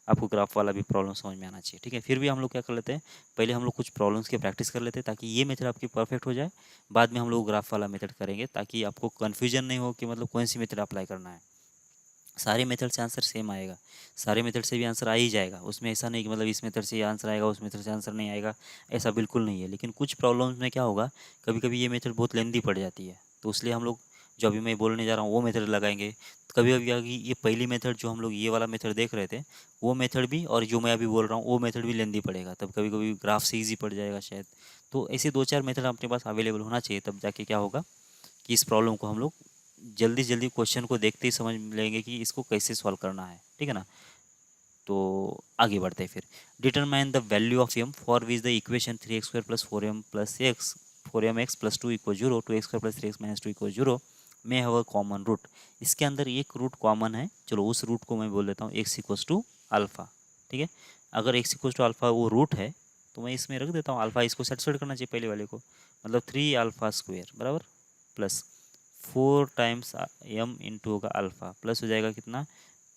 आपको ग्राफ वाला भी प्रॉब्लम समझ में आना चाहिए, ठीक है। फिर भी हम लोग क्या कर लेते हैं, पहले हम लोग कुछ प्रॉब्लम्स की प्रैक्टिस कर लेते हैं, ताकि ये मेथड आपकी परफेक्ट हो जाए। बाद में हम लोग ग्राफ वाला मेथड करेंगे, ताकि आपको कन्फ्यूजन नहीं हो कि मतलब कौन सी मेथड अप्लाई करना है। सारे मेथड से आंसर सेम आएगा, सारे मेथड से भी आंसर आ ही जाएगा, उसमें ऐसा नहीं कि मतलब इस मेथड से आंसर आएगा उस मेथड से आंसर नहीं आएगा, ऐसा बिल्कुल नहीं है। लेकिन कुछ प्रॉब्लम्स में क्या होगा, कभी कभी ये मेथड बहुत लेंदी पड़ जाती है, तो इसलिए हम लोग जो अभी मैं बोलने जा रहा हूँ वो मेथड लगाएंगे। कभी कभी आगे ये पहली मेथड जो हम लोग ये वाला मेथड देख रहे थे, वो मेथड भी, और जो मैं अभी बोल रहा हूँ वो मेथड भी लेंदी पड़ेगा, तब कभी कभी ग्राफ से ईजी पड़ जाएगा शायद। तो ऐसे 2 4 मेथड अपने पास अवेलेबल होना चाहिए, तब जाके क्या होगा कि इस प्रॉब्लम को हम लोग जल्दी जल्दी क्वेश्चन को देखते ही समझ लेंगे कि इसको कैसे सॉल्व करना है, ठीक है ना। तो आगे बढ़ते हैं फिर। Determine the value of m for which the equation 3x² plus 4m plus x 4mx plus 2 equal 0, 2x² plus 3x minus 2 equal 0 में हैव अ कॉमन रूट। इसके अंदर एक रूट कॉमन है, चलो उस रूट को मैं बोल देता हूँ x इक्वल्स टू अल्फ़ा, ठीक है। अगर x इक्वल्स टू अल्फ़ा वो रूट है, तो मैं इसमें रख देता हूँ अल्फ़ा, इसको सेटिस्फाइड करना चाहिए पहले वाले को, मतलब 3 अल्फ़ा स्क्वेयर बराबर प्लस 4 टाइम्स m इंटू होगा अल्फ़ा, प्लस हो जाएगा कितना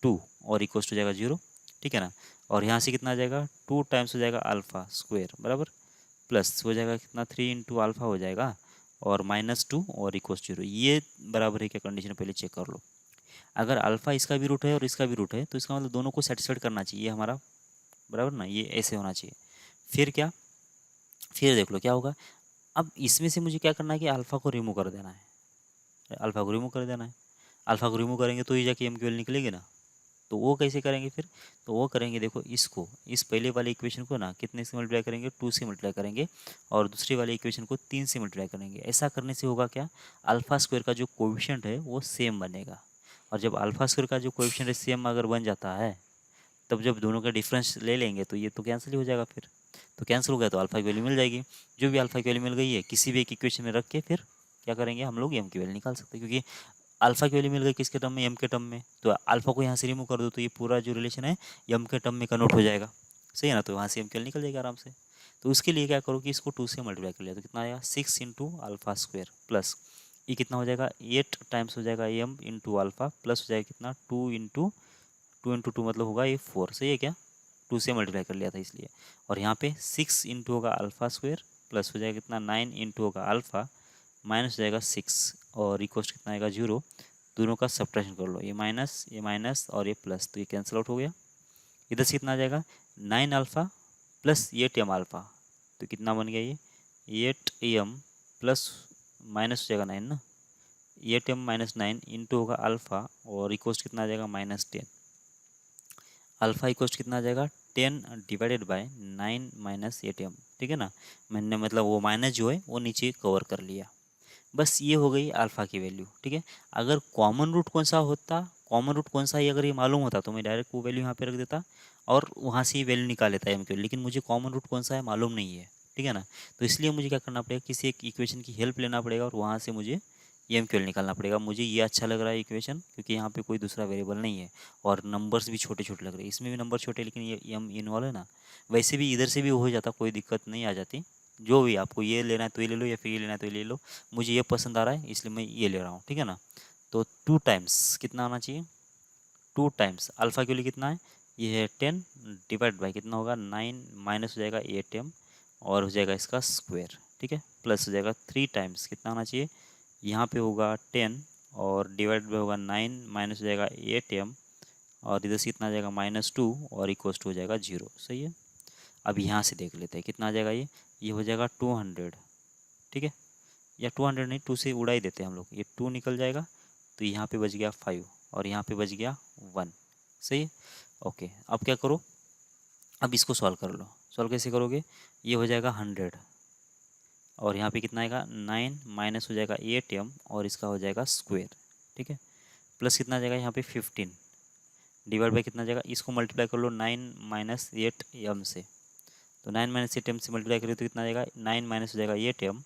2, और इक्वल्स हो जाएगा 0, ठीक है ना। और यहाँ से कितना आ जाएगा 2 टाइम्स हो जाएगा अल्फ़ा स्क्वेयर बराबर, प्लस हो जाएगा कितना 3 इंटू अल्फ़ा हो जाएगा, और -2 और इक्वल्स 0, ये बराबर है क्या कंडीशन, पहले चेक कर लो। अगर अल्फ़ा इसका भी रूट है और इसका भी रूट है, तो इसका मतलब दोनों को सेटिस्फाइड करना चाहिए हमारा, बराबर ना, ये ऐसे होना चाहिए। फिर क्या, फिर देख लो क्या होगा। अब इसमें से मुझे क्या करना है कि अल्फ़ा को रिमूव कर देना है, अल्फ़ा को रिमूव कर देना है। अल्फ़ा को रिमूव करेंगे तो ही जाके एम की वैल्यू निकलेगी ना। तो वो कैसे करेंगे फिर, तो वो करेंगे, देखो इसको, इस पहले वाले इक्वेशन को ना कितने से मल्टीप्लाई करेंगे, 2 से मल्टीप्लाई करेंगे, और दूसरे वाले इक्वेशन को 3 से मल्टीप्लाई करेंगे। ऐसा करने से होगा क्या, अल्फ़ा स्क्वायर का जो कोएफिशिएंट है वो सेम बनेगा। और जब अल्फ़ा स्क्वायर का जो कोएफिशिएंट है सेम अगर बन जाता है, तब जब दोनों का डिफरेंस ले लेंगे तो ये तो कैंसिल ही हो जाएगा फिर। तो कैंसिल हो गया तो अल्फ़ा की वैल्यू मिल जाएगी। जो भी अल्फ़ा की वैल्यू मिल गई है, किसी भी एक इक्वेशन में रख के फिर क्या करेंगे हम लोग, एम की वैल्यू निकाल सकते हैं, क्योंकि अल्फ़ा की वैल्यू मिल गई किसके टर्म में, एम के टर्म में। तो अल्फ़ा को यहाँ से रिमूव कर दो तो ये पूरा जो रिलेशन है एम के टर्म में कन्वर्ट हो जाएगा, सही है ना। तो वहाँ से एम की वैल्यू निकल जाएगा आराम से। तो उसके लिए क्या करो कि इसको 2 से मल्टीप्लाई कर लिया, तो कितना आएगा 6 इंटू अल्फ़ा स्क्वेयर प्लस ये कितना हो जाएगा 8 टाइम्स हो जाएगा एम इंटू अल्फ़ा, प्लस हो जाएगा कितना 2 इंटू 2 मतलब होगा ये 4, सही है क्या, 2 से मल्टीप्लाई कर लिया था इसलिए। और यहाँ पे 6 इंटू होगा अल्फ़ा स्क्वेयर, प्लस हो जाएगा कितना 9 इंटू होगा अल्फ़ा, माइनस हो जाएगा 6, और इक्वल्स कितना आएगा 0। दोनों का सब्ट्रैक्शन कर लो, ये माइनस और ये प्लस, तो ये कैंसिल आउट हो गया। इधर से कितना आ जाएगा 9 अल्फ़ा प्लस 8 एम अल्फ़ा, तो कितना बन गया ये 8 एम प्लस माइनस हो जाएगा 9 ना, 8 एम माइनस 9 इंटू होगा अल्फ़ा, और इक्वल्स कितना आ जाएगा -10। अल्फ़ा इक्वल्स कितना आ जाएगा 10 डिवाइडेड बाय 9 माइनस 8 एम, ठीक है ना, मैंने मतलब वो माइनस जो है वो नीचे कवर कर लिया। बस ये हो गई अल्फ़ा की वैल्यू। ठीक है, अगर कॉमन रूट कौन सा होता, कॉमन रूट कौन सा है अगर ये मालूम होता तो मैं डायरेक्ट वो वैल्यू यहाँ पे रख देता और वहाँ से ही वैल्यू निकाल लेता एम क्यू, लेकिन मुझे कॉमन रूट कौन सा है मालूम नहीं है। ठीक है ना, तो इसलिए मुझे क्या करना पड़ेगा, किसी एक इक्वेशन की हेल्प लेना पड़ेगा और वहाँ से मुझे एम क्यू निकालना पड़ेगा। मुझे ये अच्छा लग रहा है इक्वेशन, क्योंकि यहाँ पे कोई दूसरा वेरिएबल नहीं है और नंबर्स भी छोटे छोटे लग रहे हैं। इसमें भी नंबर छोटे, लेकिन ये एम इन्वॉल्व है ना। वैसे भी इधर से भी हो जाता, कोई दिक्कत नहीं आ जाती। जो भी आपको ये लेना है तो ये ले लो, या फिर ये लेना है तो ये ले लो। मुझे ये पसंद आ रहा है इसलिए मैं ये ले रहा हूँ। ठीक है ना, तो 2 टाइम्स कितना आना चाहिए, 2 टाइम्स अल्फ़ा के लिए कितना है, ये है 10 डिवाइड बाई कितना होगा 9, माइनस हो जाएगा 8m और हो जाएगा इसका स्क्वायर। ठीक है, प्लस हो जाएगा 3 टाइम्स कितना आना चाहिए, यहाँ पे होगा 10 और डिवाइड बाई होगा 9, माइनस हो जाएगा 8m और इधर से कितना आ जाएगा -2 और इक्वल्स टू हो जाएगा 0। सही है, अब यहाँ से देख लेते हैं कितना आ जाएगा, ये हो जाएगा 200। ठीक है, या 200 नहीं, 2 से उड़ा ही देते हैं हम लोग, ये 2 निकल जाएगा तो यहाँ पे बच गया 5 और यहाँ पे बच गया 1। सही है, ओके। अब क्या करो, अब इसको सॉल्व कर लो। सॉल्व कैसे करोगे, ये हो जाएगा 100 और यहाँ पे कितना आएगा 9, माइनस हो जाएगा 8m और इसका हो जाएगा स्क्वायर। ठीक है, प्लस कितना आ जाएगा यहाँ पे 15 डिवाइड बाई कितना आ जाएगा, इसको मल्टीप्लाई कर लो 9 माइनस 8m से, तो 9 माइनस 8m से मल्टीप्लाई करें तो कितना आ जाएगा 9 माइनस हो जाएगा 8m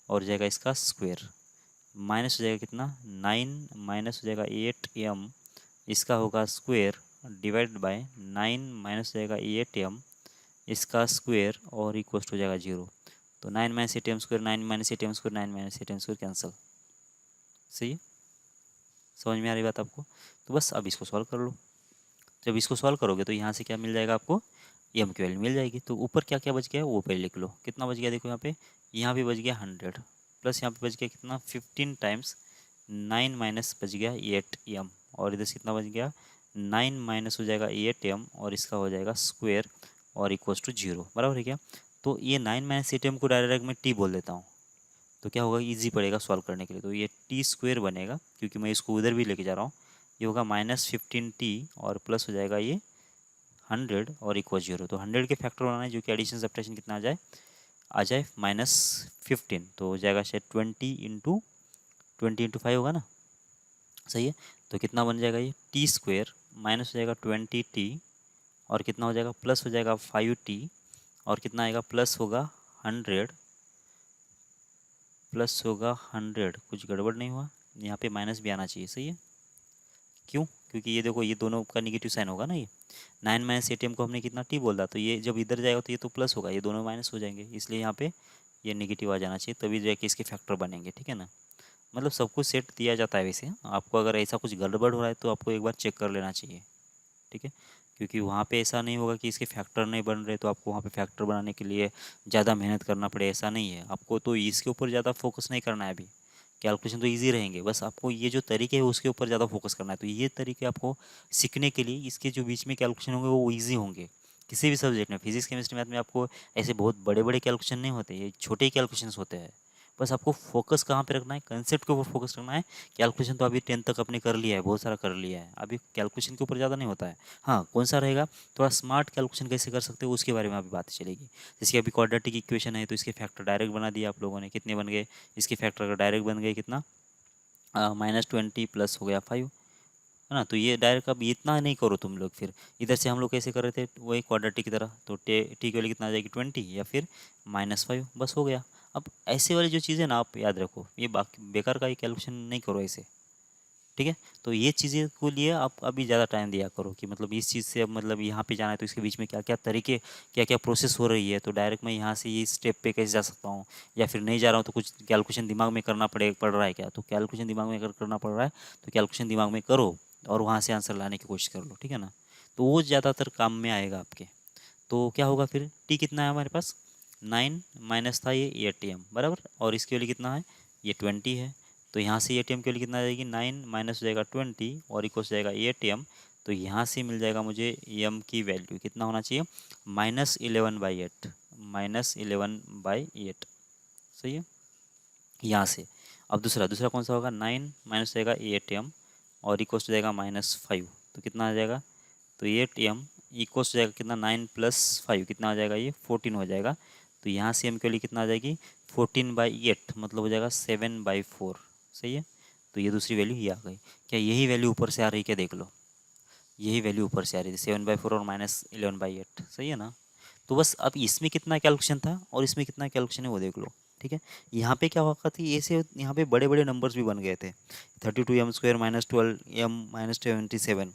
और जाएगा इसका स्क्वायर, माइनस हो जाएगा कितना 9 माइनस हो जाएगा 8m इसका होगा स्क्वायर डिवाइड बाय 9 माइनस हो जाएगा 8m इसका स्क्वायर और इक्वल हो जाएगा 0। तो 9 minus 8m square 9 minus 8m square 9 minus 8m square cancel. सही है, समझ में आ रही बात आपको। तो बस अब इसको सॉल्व कर लो। जब इसको सॉल्व करोगे तो यहाँ से क्या मिल जाएगा आपको, एम की वैल्यू मिल जाएगी। तो ऊपर क्या क्या बच गया है वो पहले लिख लो, कितना बच गया देखो यहाँ पे बच गया 100 प्लस यहाँ पे बच गया कितना 15 टाइम्स 9 माइनस बच गया 8m और इधर से कितना बच गया 9 माइनस हो जाएगा 8m और इसका हो जाएगा स्क्वायर और इक्वल्स टू 0। बराबर है क्या, तो ये 9 माइनस 8m को डायरेक्ट मैं t बोल देता हूँ, तो क्या होगा इजी पड़ेगा सॉल्व करने के लिए। तो ये टी स्क्वायर बनेगा, क्योंकि मैं इसको उधर भी लेके जा रहा हूँ। ये होगा -15t और प्लस हो जाएगा ये 100 और इक्वल 0। तो 100 के फैक्टर बनाना है जो कि एडिशन सब्ट्रैक्शन कितना आ जाए -15, तो हो जाएगा शायद 20 इंटू 5 होगा ना। सही है, तो कितना बन जाएगा ये टी स्क्वायर माइनस हो जाएगा 20t और कितना हो जाएगा प्लस हो जाएगा 5t और कितना आएगा प्लस होगा 100 प्लस होगा 100। कुछ गड़बड़ नहीं हुआ, यहाँ पे माइनस भी आना चाहिए। सही है, क्यों, क्योंकि ये देखो ये दोनों का निगेटिव साइन होगा ना। ये 9 माइनस 8m को हमने कितना t बोला, तो ये जब इधर जाएगा तो ये तो प्लस होगा, ये दोनों माइनस हो जाएंगे, इसलिए यहाँ पे ये निगेटिव आ जाना चाहिए, तभी जाके इसके फैक्टर बनेंगे। ठीक है ना, मतलब सब कुछ सेट दिया जाता है वैसे। आपको अगर ऐसा कुछ गड़बड़ हो रहा है तो आपको एक बार चेक कर लेना चाहिए। ठीक है, क्योंकि वहाँ पे ऐसा नहीं होगा कि इसके फैक्टर नहीं बन रहे तो आपको वहाँ पे फैक्टर बनाने के लिए ज़्यादा मेहनत करना पड़े, ऐसा नहीं है। आपको तो इसके ऊपर ज़्यादा फोकस नहीं करना है अभी, कैलकुलेशन तो इजी रहेंगे, बस आपको ये जो तरीके है उसके ऊपर ज़्यादा फोकस करना है। तो ये तरीके आपको सीखने के लिए इसके जो बीच में कैलकुलेशन होंगे वो ईजी होंगे। किसी भी सब्जेक्ट में, फिजिक्स केमिस्ट्री मैथ में आपको ऐसे बहुत बड़े बड़े कैलकुलेशन नहीं होते, ये छोटे ही कैलकुलेशन होते हैं। बस आपको फोकस कहाँ पे रखना है, कंसेप्ट के ऊपर फोकस रखना है। कैलकुलेशन तो अभी 10th तक आपने कर लिया है, बहुत सारा कर लिया है, अभी कैलकुलेशन के ऊपर ज़्यादा नहीं होता है। हाँ, कौन सा रहेगा, थोड़ा स्मार्ट कैलकुलेशन कैसे कर सकते हो उसके बारे में अभी बात चलेगी। जैसे अभी क्वाड्रेटिक इक्वेशन है तो इसके फैक्टर डायरेक्ट बना दिया आप लोगों ने, कितने बन गए, इसके फैक्टर अगर डायरेक्ट बन गए कितना -20 प्लस हो गया 5, है ना। तो ये डायरेक्ट अब इतना नहीं करो तुम लोग, फिर इधर से हम लोग कैसे कर रहे थे वही क्वाड्रेटिक की तरह, तो टी के वाली कितना आ जाएगी 20 या फिर -5, बस हो गया। अब ऐसे वाली जो चीज़ें ना आप याद रखो, ये बाकी बेकार का ही कैलकुलेशन नहीं करो ऐसे। ठीक है, तो ये चीज़ें को लिए आप अभी ज़्यादा टाइम दिया करो कि मतलब इस चीज़ से अब मतलब यहाँ पे जाना है तो इसके बीच में क्या क्या तरीके, क्या क्या प्रोसेस हो रही है, तो डायरेक्ट मैं यहाँ से ये स्टेप पे कैसे जा सकता हूँ, या फिर नहीं जा रहा हूँ तो कुछ कैलकुलेशन दिमाग में करना पड़ रहा है क्या, तो कैलकुलेशन दिमाग में अगर करना पड़ रहा है तो कैलकुलेशन दिमाग में करो और वहाँ से आंसर लाने की कोशिश कर लो। ठीक है ना, तो वो ज़्यादातर काम में आएगा आपके। तो क्या होगा फिर, टी कितना है हमारे पास 9 माइनस था ये 8m बराबर, और इसके लिए कितना है ये 20 है। तो यहाँ से एटीएम के लिए कितना आ जाएगी 9 माइनस हो जाएगा 20 और इक्वल हो जाएगा एटीएम। तो यहाँ से मिल जाएगा मुझे एम की वैल्यू कितना होना चाहिए -11/8, -11/8। सही है, यहाँ से अब दूसरा दूसरा कौन सा होगा 9 माइनस हो जाएगा 8m और इक्वल हो जाएगा -5, तो कितना आ जाएगा, तो 8m इक्वल हो जाएगा कितना 9 + 5 कितना आ जाएगा ये 14 हो जाएगा। तो यहाँ से m की वैल्यू कितना आ जाएगी 14/8, मतलब हो जाएगा 7/4। सही है, तो ये दूसरी वैल्यू ये आ गई। क्या यही वैल्यू ऊपर से आ रही है क्या, देख लो, यही वैल्यू ऊपर से आ रही थी 7/4 और -11/8। सही है ना। तो बस अब इसमें कितना कैलकुलेशन था और इसमें कितना कैलकुलेशन है वो देख लो। ठीक है, यहाँ पे क्या हुआ था, ऐसे यहाँ पे बड़े बड़े नंबर्स भी बन गए थे, 32m² -12m -77।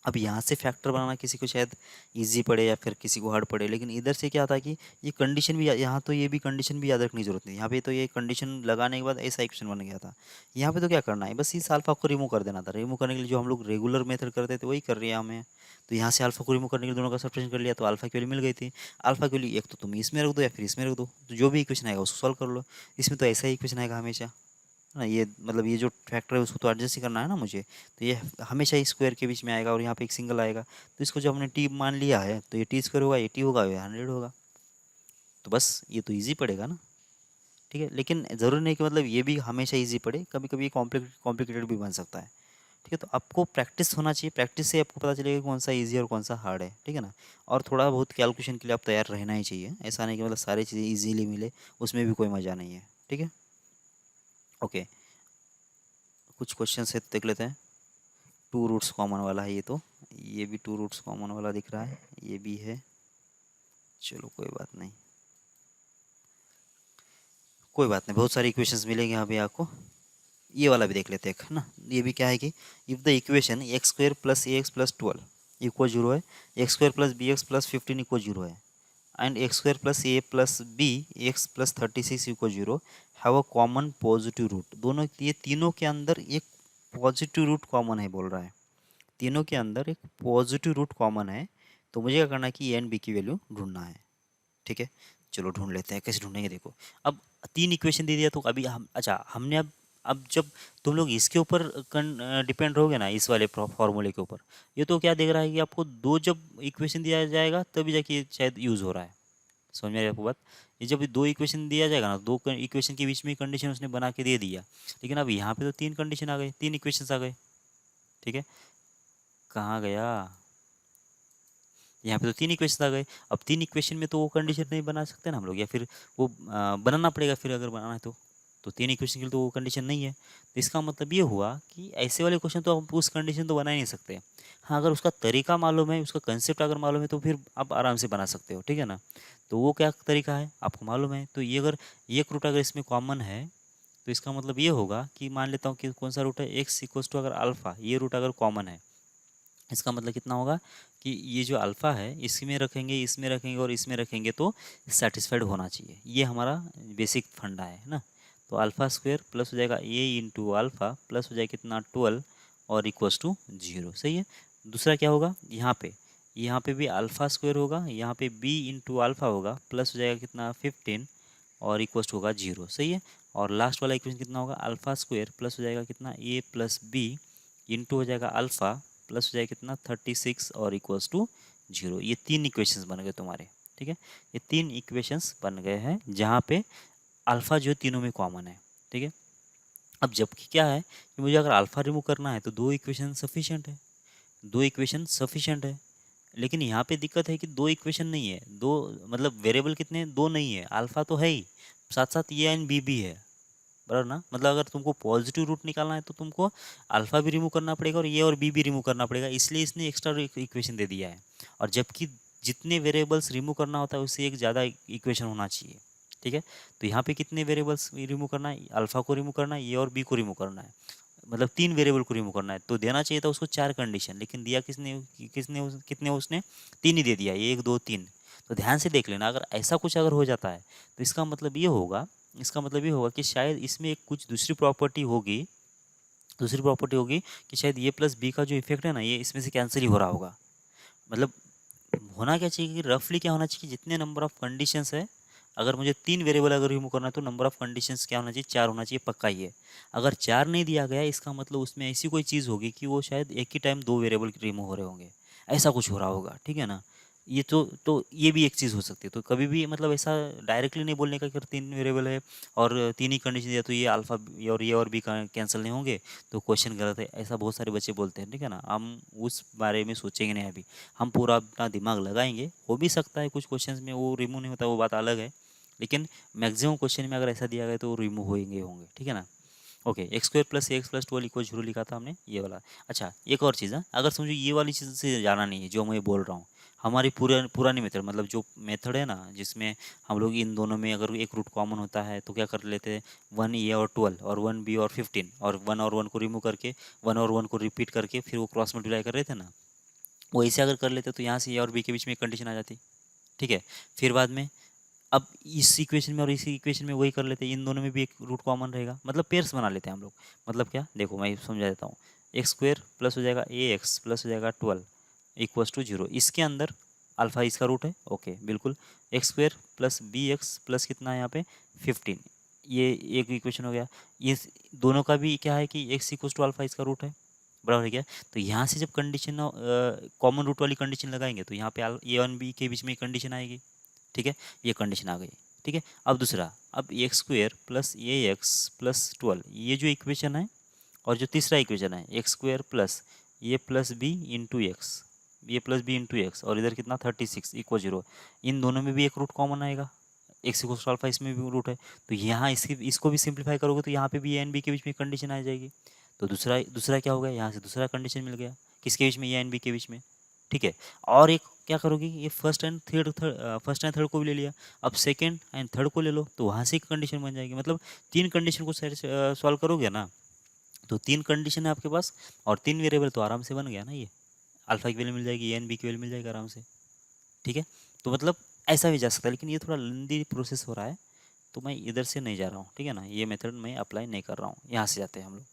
अब यहाँ से फैक्टर बनाना किसी को शायद इजी पड़े या फिर किसी को हार्ड पड़े, लेकिन इधर से क्या था कि ये कंडीशन भी यहाँ, तो ये भी कंडीशन भी याद रखने की जरूरत नहीं। यहाँ पे तो ये कंडीशन लगाने के बाद ऐसा इक्वेशन बन गया था। यहाँ पे तो क्या करना है, बस इस अल्फा को रिमूव कर देना था। रिमूव करने के लिए जो हम लोग रेगुलर मेथड करते थे वही कर रही है हमें। तो यहाँ से अल्फा को रिमूव करने के लिए दोनों का सब्ट्रैक्शन कर लिया, तो अल्फा की वैल्यू मिल गई थी। अल्फा की वैल्यू एक तो तुम इसमें रख दो या फिर इसमें रख दो, तो जो भी इक्वेशन आएगा उसको सॉल्व कर लो। इसमें तो ऐसा ही इक्वेशन आएगा हमेशा, है ना। ये मतलब ये जो फैक्टर है उसको तो एडजस्ट ही करना है ना मुझे, तो ये हमेशा स्क्वायर के बीच में आएगा और यहाँ पे एक सिंगल आएगा। तो इसको जो हमने टी मान लिया है, तो ये टी² होगा, ये टी होगा, ये 100 होगा। तो बस ये तो इजी पड़ेगा ना। ठीक है, लेकिन ज़रूरी नहीं कि मतलब ये भी हमेशा इजी पड़े, कभी कभी कॉम्प्लिकेटेड भी बन सकता है। ठीक है, तो आपको प्रैक्टिस होना चाहिए, प्रैक्टिस से आपको पता चलेगा कौन सा इजी और कौन सा हार्ड है। ठीक है ना। और थोड़ा बहुत कैलकुलेशन के लिए आप तैयार रहना ही चाहिए, ऐसा नहीं कि मतलब सारी चीज़ें ईजीली मिले, उसमें भी कोई मज़ा नहीं है। ठीक है, ओके। कुछ क्वेश्चन है देख लेते हैं। 2 रूट्स कॉमन वाला है ये भी 2 रूट्स कॉमन वाला दिख रहा है, ये भी है। चलो कोई बात नहीं, कोई बात नहीं, बहुत सारी इक्वेशंस मिलेंगे यहाँ पे आपको। ये वाला भी देख लेते हैं, है ना। ये भी क्या है कि if the equation x² + ax + 12 equal 0 है, x² + bx + 15 इक्वल 0 है, and x² + a + b x + 36 equal 0 have a common positive root. दोनों ये तीनों के अंदर एक पॉजिटिव रूट कॉमन है बोल रहा है, तीनों के अंदर एक पॉजिटिव रूट कॉमन है। तो मुझे क्या करना है कि ए एंड बी की वैल्यू ढूंढना है। ठीक है, चलो ढूंढ लेते हैं, कैसे ढूंढेंगे देखो। अब 3 इक्वेशन दे दिया, तो अभी हम, अच्छा हमने अब जब तुम लोग इसके ऊपर डिपेंड रहोगे ना, इस वाले फॉर्मूले के ऊपर, ये तो क्या देख रहा है कि आपको 2 जब इक्वेशन दिया जाएगा तभी जाके ये शायद यूज़ हो रहा है। समझ में आ रही है आपको बात। ये जब 2 इक्वेशन दिया जाएगा ना, 2 इक्वेशन के बीच में कंडीशन उसने बना के दे दिया, लेकिन अब यहाँ पे तो 3 कंडीशन आ गए, 3 इक्वेशन आ गए। ठीक है, कहाँ गया, यहाँ पे तो 3 इक्वेशन आ गए। अब 3 इक्वेशन में तो वो कंडीशन नहीं बना सकते ना हम लोग, या फिर वो बनाना पड़ेगा फिर, अगर बनाना है तो 3 इक्वेशन के लिए तो वो कंडीशन नहीं है। तो इसका मतलब ये हुआ कि ऐसे वाले क्वेश्चन तो आप उस कंडीशन तो बना ही नहीं सकते। हाँ, अगर उसका तरीका मालूम है, उसका कंसेप्ट अगर मालूम है, तो फिर आप आराम से बना सकते हो। ठीक है ना। तो वो क्या तरीका है आपको मालूम है, तो ये अगर एक रूट अगर इसमें कॉमन है, तो इसका मतलब ये होगा कि मान लेता हूँ कि कौन सा रूट है, एक्स इक्वल्स टू अगर अल्फ़ा, ये रूट अगर कॉमन है, इसका मतलब कितना होगा कि ये जो अल्फ़ा है इसमें रखेंगे, इसमें रखेंगे और इसमें रखेंगे तो सेटिस्फाइड होना चाहिए। ये हमारा बेसिक फंडा है ना। तो α² प्लस हो जाएगा a इंटू अल्फ़ा प्लस हो जाएगा कितना 12 और इक्वल्स टू 0। सही है। दूसरा क्या होगा, यहाँ पे भी α² होगा, यहाँ पे b इंटू अल्फ़ा होगा, प्लस हो जाएगा कितना 15 और इक्वल्स टू होगा 0। सही है। और लास्ट वाला इक्वेशन कितना होगा, α² प्लस हो जाएगा कितना a प्लस b इंटू हो जाएगा अल्फ़ा प्लस हो जाएगा कितना 36 और इक्वल्स टू 0। ये 3 इक्वेशंस बन गए तुम्हारे। ठीक है, ये 3 इक्वेशंस बन गए हैं जहाँ पे अल्फ़ा जो तीनों में कॉमन है। ठीक है, अब जबकि क्या है कि मुझे अगर अल्फ़ा रिमूव करना है तो 2 इक्वेशन सफिशिएंट है, 2 इक्वेशन सफिशिएंट है। लेकिन यहाँ पे दिक्कत है कि 2 इक्वेशन नहीं है, 2 मतलब वेरिएबल कितने, 2 नहीं है, अल्फ़ा तो है ही, साथ साथ ए एंड बी भी है, बराबर ना। मतलब अगर तुमको पॉजिटिव रूट निकालना है तो तुमको अल्फ़ा भी रिमूव करना पड़ेगा और ये और बी भी रिमूव करना पड़ेगा, इसलिए इसने एक्स्ट्रा इक्वेशन दे दिया है। और जबकि जितने वेरिएबल्स रिमूव करना होता है उससे एक ज़्यादा इक्वेशन होना चाहिए। ठीक है, तो यहाँ पे कितने वेरिएबल्स रिमूव करना है, अल्फ़ा को रिमूव करना है, ये और बी को रिमूव करना है, मतलब 3 वेरिएबल को रिमूव करना है। तो देना चाहिए था उसको 4 कंडीशन, लेकिन दिया किसने, कितने उसने 3 ही दे दिया, 1 2 3। तो ध्यान से देख लेना, अगर ऐसा कुछ अगर हो जाता है तो इसका मतलब ये होगा कि शायद इसमें एक कुछ दूसरी प्रॉपर्टी होगी कि शायद ये प्लस बी का जो इफेक्ट है ना, ये इसमें से कैंसिल ही हो रहा होगा। मतलब होना क्या चाहिए कि रफली क्या होना चाहिए कि जितने नंबर ऑफ कंडीशंस है, अगर मुझे 3 वेरिएबल अगर रिमूव करना है तो नंबर ऑफ कंडीशंस क्या होना चाहिए, 4 होना चाहिए, पक्का ही है। अगर 4 नहीं दिया गया, इसका मतलब उसमें ऐसी कोई चीज़ होगी कि वो शायद एक ही टाइम 2 वेरिएबल रिमूव हो रहे होंगे, ऐसा कुछ हो रहा होगा। ठीक है ना। ये तो ये भी एक चीज़ हो सकती है। तो कभी भी मतलब ऐसा डायरेक्टली नहीं बोलने का कि अगर 3 वेरिएबल है और 3 ही कंडीशन दिया तो ये अल्फ़ा ये और बी कैंसिल नहीं होंगे, तो क्वेश्चन गलत है। ऐसा बहुत सारे बच्चे बोलते हैं, ठीक है ना? हम उस बारे में सोचेंगे नहीं अभी। हम पूरा अपना दिमाग लगाएँगे, हो भी सकता है कुछ क्वेश्चंस में वो रिमूव नहीं होता, वो बात अलग है। लेकिन मैक्सिमम क्वेश्चन में अगर ऐसा दिया गया तो वो रिमूव होंगे होंगे, ठीक है ना? Okay, x square plus x plus 12 equal 0 लिखा था हमने, ये वाला। अच्छा, एक और चीज़ है, अगर समझो ये वाली चीज़ से जाना नहीं है जो मैं बोल रहा हूँ, हमारी पुरानी मेथड, मतलब जो मेथड है ना जिसमें हम लोग इन दोनों में अगर एक रूट कॉमन होता है तो क्या कर लेते हैं, 1 ए और 12 और 1 बी और 15, और 1 और 1 को रिमूव करके 1 और 1 को रिपीट करके फिर वो क्रॉस मल्टीप्लाई कर रहे थे ना, वो ऐसे अगर कर लेते तो यहाँ से ए और बी के बीच में एक कंडीशन आ जाती, ठीक है? फिर बाद में अब इस इक्वेशन में और इस इक्वेशन में वही कर लेते हैं, इन दोनों में भी एक रूट कॉमन रहेगा, मतलब पेयर्स बना लेते हैं हम लोग। मतलब क्या, देखो मैं समझा देता हूँ। एक्स स्क्वेयर प्लस हो जाएगा ए एक्स प्लस हो जाएगा 12 इक्वल्स टू 0, इसके अंदर अल्फा इसका रूट है, ओके बिल्कुल। X square plus B x plus कितना है यहाँ पे 15, ये एक इक्वेशन हो गया। ये दोनों का भी क्या है कि एक्स इक्वल्स टू अल्फा इसका रूट है, बराबर है क्या? तो यहाँ से जब कंडीशन कॉमन रूट वाली कंडीशन लगाएंगे तो यहाँ पे ए वन बी के बीच में कंडीशन आएगी, ठीक है? ये कंडीशन आ गई, ठीक है? अब दूसरा, अब x square plus a x plus 12, ये जो इक्वेशन है, और जो तीसरा इक्वेशन है एक्स स्क्वेयर प्लस ये प्लस बी इंटू एक्स, ये प्लस बी इंटू एक्स, और इधर कितना 36 इक्वल 0, इन दोनों में भी एक रूट कॉमन आएगा, एक्स इक्वल टू अल्फा, इसमें भी रूट है। तो यहाँ इसको भी सिंप्लीफाई करोगे तो यहाँ पे भी ए एंड बी के बीच में कंडीशन आ जाएगी। तो दूसरा दूसरा क्या हो गया, यहाँ से दूसरा कंडीशन मिल गया, किसके बीच में, ए एंड बी के बीच में, ठीक है? और एक क्या करोगे, ये फर्स्ट एंड थर्ड को भी ले लिया, अब सेकंड एंड थर्ड को ले लो, तो वहाँ से एक कंडीशन बन जाएगी। मतलब 3 कंडीशन को सॉल्व करोगे ना, तो 3 कंडीशन है आपके पास और 3 वेरिएबल, तो आराम से बन गया ना ये। अल्फा की वैल्यू मिल जाएगी, ए एंड बी की वैल्यू मिल जाएगी आराम से, ठीक है? तो मतलब ऐसा भी जा सकता है, लेकिन ये थोड़ा लेंदी प्रोसेस हो रहा है, तो मैं इधर से नहीं जा रहा हूँ, ठीक है ना? ये मेथड मैं अप्लाई नहीं कर रहा हूँ, यहाँ से जाते हैं हम लोग।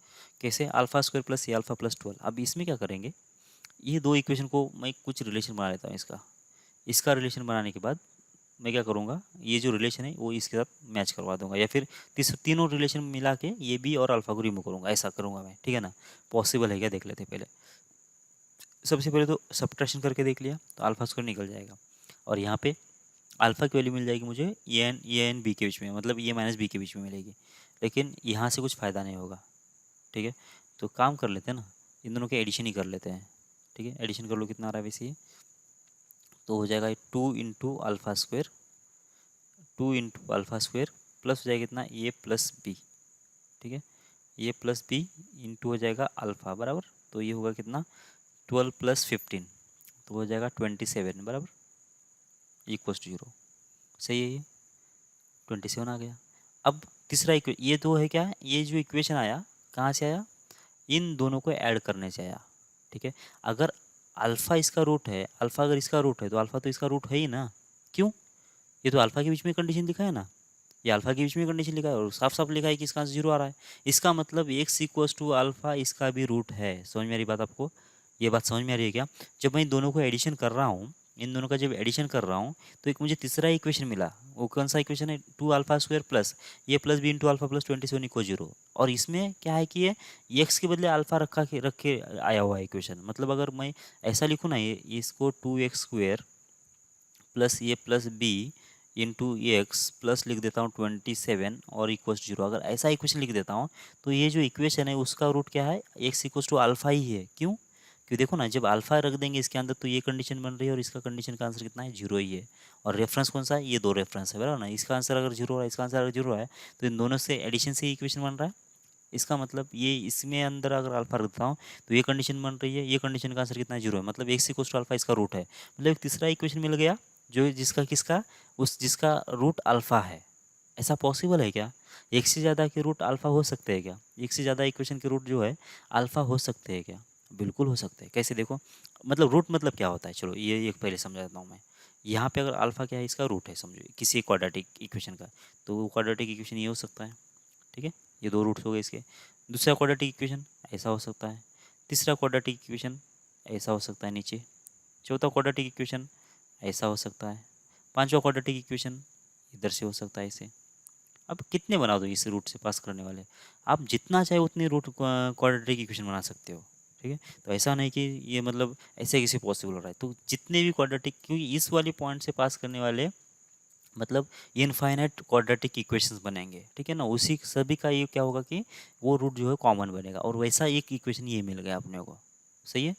कैसे, अल्फा स्क्वायर प्लस ए अल्फा प्लस 12। अब इसमें क्या करेंगे, ये दो इक्वेशन को मैं कुछ रिलेशन बना लेता हूँ इसका। इसका रिलेशन बनाने के बाद मैं क्या करूँगा, ये जो रिलेशन है वो इसके साथ मैच करवा दूंगा, या फिर तीनों रिलेशन मिला के ये बी और अल्फा को रिमूव करूँगा, ऐसा करूँगा मैं, ठीक है ना? पॉसिबल है क्या, देख लेते हैं पहले। सबसे पहले तो सब्ट्रैक्शन करके देख लिया तो अल्फा स्क्वायर निकल जाएगा, और यहाँ पे अल्फा की वैल्यू मिल जाएगी मुझे ए एन बी के बीच में, मतलब ए माइनस बी के बीच में मिलेगी। लेकिन यहाँ से कुछ फ़ायदा नहीं होगा, ठीक है? तो काम कर लेते हैं ना, इन दोनों के एडिशन ही कर लेते हैं, ठीक है? एडिशन कर लो, कितना आ रहा है वैसे ये, तो हो जाएगा 2 into alpha square, 2 into alpha square plus हो जाएगा कितना, ए प्लस बी, ठीक है? ए प्लस बी इंटू हो जाएगा अल्फा, बराबर। तो ये होगा कितना, 12 प्लस 15, तो हो जाएगा 27, बराबर, इक्वल्स टू 0। सही है, ये 27 आ गया। अब तीसरा ये तो है क्या, ये जो इक्वेशन आया कहाँ से आया, इन दोनों को ऐड करने से आया, ठीक है? अगर अल्फ़ा इसका रूट है, अल्फ़ा अगर इसका रूट है तो अल्फ़ा तो इसका रूट है ही ना, क्यों? ये तो अल्फ़ा के बीच में कंडीशन लिखा है ना, ये अल्फ़ा के बीच में कंडीशन लिखा है, और साफ साफ लिखा है कि इसका आंसर 0 आ रहा है। इसका मतलब एक्स इक्वल्स टू अल्फ़ा इसका भी रूट है। समझ में आ रही बात आपको? ये बात समझ में आ रही है क्या? जब मैं इन दोनों को एडिशन कर रहा हूँ, इन दोनों का जब एडिशन कर रहा हूँ, तो एक मुझे तीसरा इक्वेशन मिला, वो कौन सा इक्वेशन है, 2 अल्फा स्क्वायर प्लस ये plus b into alpha plus 27 equal 0। और इसमें क्या है कि ये एक्स के बदले अल्फा रख के आया हुआ है इक्वेशन। मतलब अगर मैं ऐसा लिखूँ ना, ये इसको 2 एक्स स्क्वायर प्लस ये plus b into x plus लिख देता हूँ 27 और इक्वल्स 0, अगर ऐसा इक्वेशन लिख देता हूँ तो ये जो इक्वेशन है उसका रूट क्या है, एक्स इक्वल्स टू अल्फा ही है। क्यों? क्यों, देखो ना, जब अल्फा रख देंगे इसके अंदर तो ये कंडीशन बन रही है, और इसका कंडीशन का आंसर कितना है, 0 ही है। और रेफरेंस कौन सा है, ये दो रेफरेंस है, बराबर ना? इसका आंसर अगर 0 है, इसका आंसर अगर 0 है, तो इन दोनों से एडिशन से ही इक्वेशन बन रहा है। इसका मतलब ये इसमें अंदर अगर अल्फा रखता हूँ तो ये कंडीशन बन रही है, ये कंडीशन का आंसर कितना है, 0 है, मतलब एक्स इक्वल्स टू अल्फा इसका रूट है। मतलब एक तीसरा इक्वेशन मिल गया जो जिसका किसका, उस जिसका रूट अल्फा है। ऐसा पॉसिबल है क्या? एक से ज़्यादा के रूट अल्फा हो सकते हैं क्या? एक से ज़्यादा इक्वेशन के रूट जो है अल्फा हो सकते हैं क्या? बिल्कुल हो सकते हैं। कैसे, देखो, मतलब रूट मतलब क्या होता है, चलो ये एक पहले समझा देता हूँ मैं। यहाँ पे अगर अल्फा क्या है, इसका रूट है, समझो किसी क्वाड्रेटिक इक्वेशन का, तो वो क्वाड्रेटिक इक्वेशन ये हो सकता है, ठीक है? ये दो रूट्स हो गए इसके। दूसरा क्वाड्रेटिक इक्वेशन ऐसा हो सकता है, तीसरा क्वाड्रेटिक इक्वेशन ऐसा हो सकता है नीचे, चौथा क्वाड्रेटिक इक्वेशन ऐसा हो सकता है, पांचवा क्वाड्रेटिक इक्वेशन इधर से हो सकता है इसे। अब कितने बना दो इस रूट से पास करने वाले, आप जितना चाहे उतने रूट क्वाड्रेटिक इक्वेशन बना सकते हो, ठीक है। तो ऐसा नहीं कि ये मतलब ऐसे कैसे पॉसिबल हो रहा है। तो जितने भी क्वाड्रेटिक, क्योंकि इस वाली पॉइंट से पास करने वाले मतलब इनफाइनाइट क्वाड्रेटिक इक्वेशंस बनेंगे, ठीक है ना, उसी सभी का ये क्या होगा कि वो रूट जो है कॉमन बनेगा, और वैसा एक इक्वेशन ये मिल गया अपने को। सही है,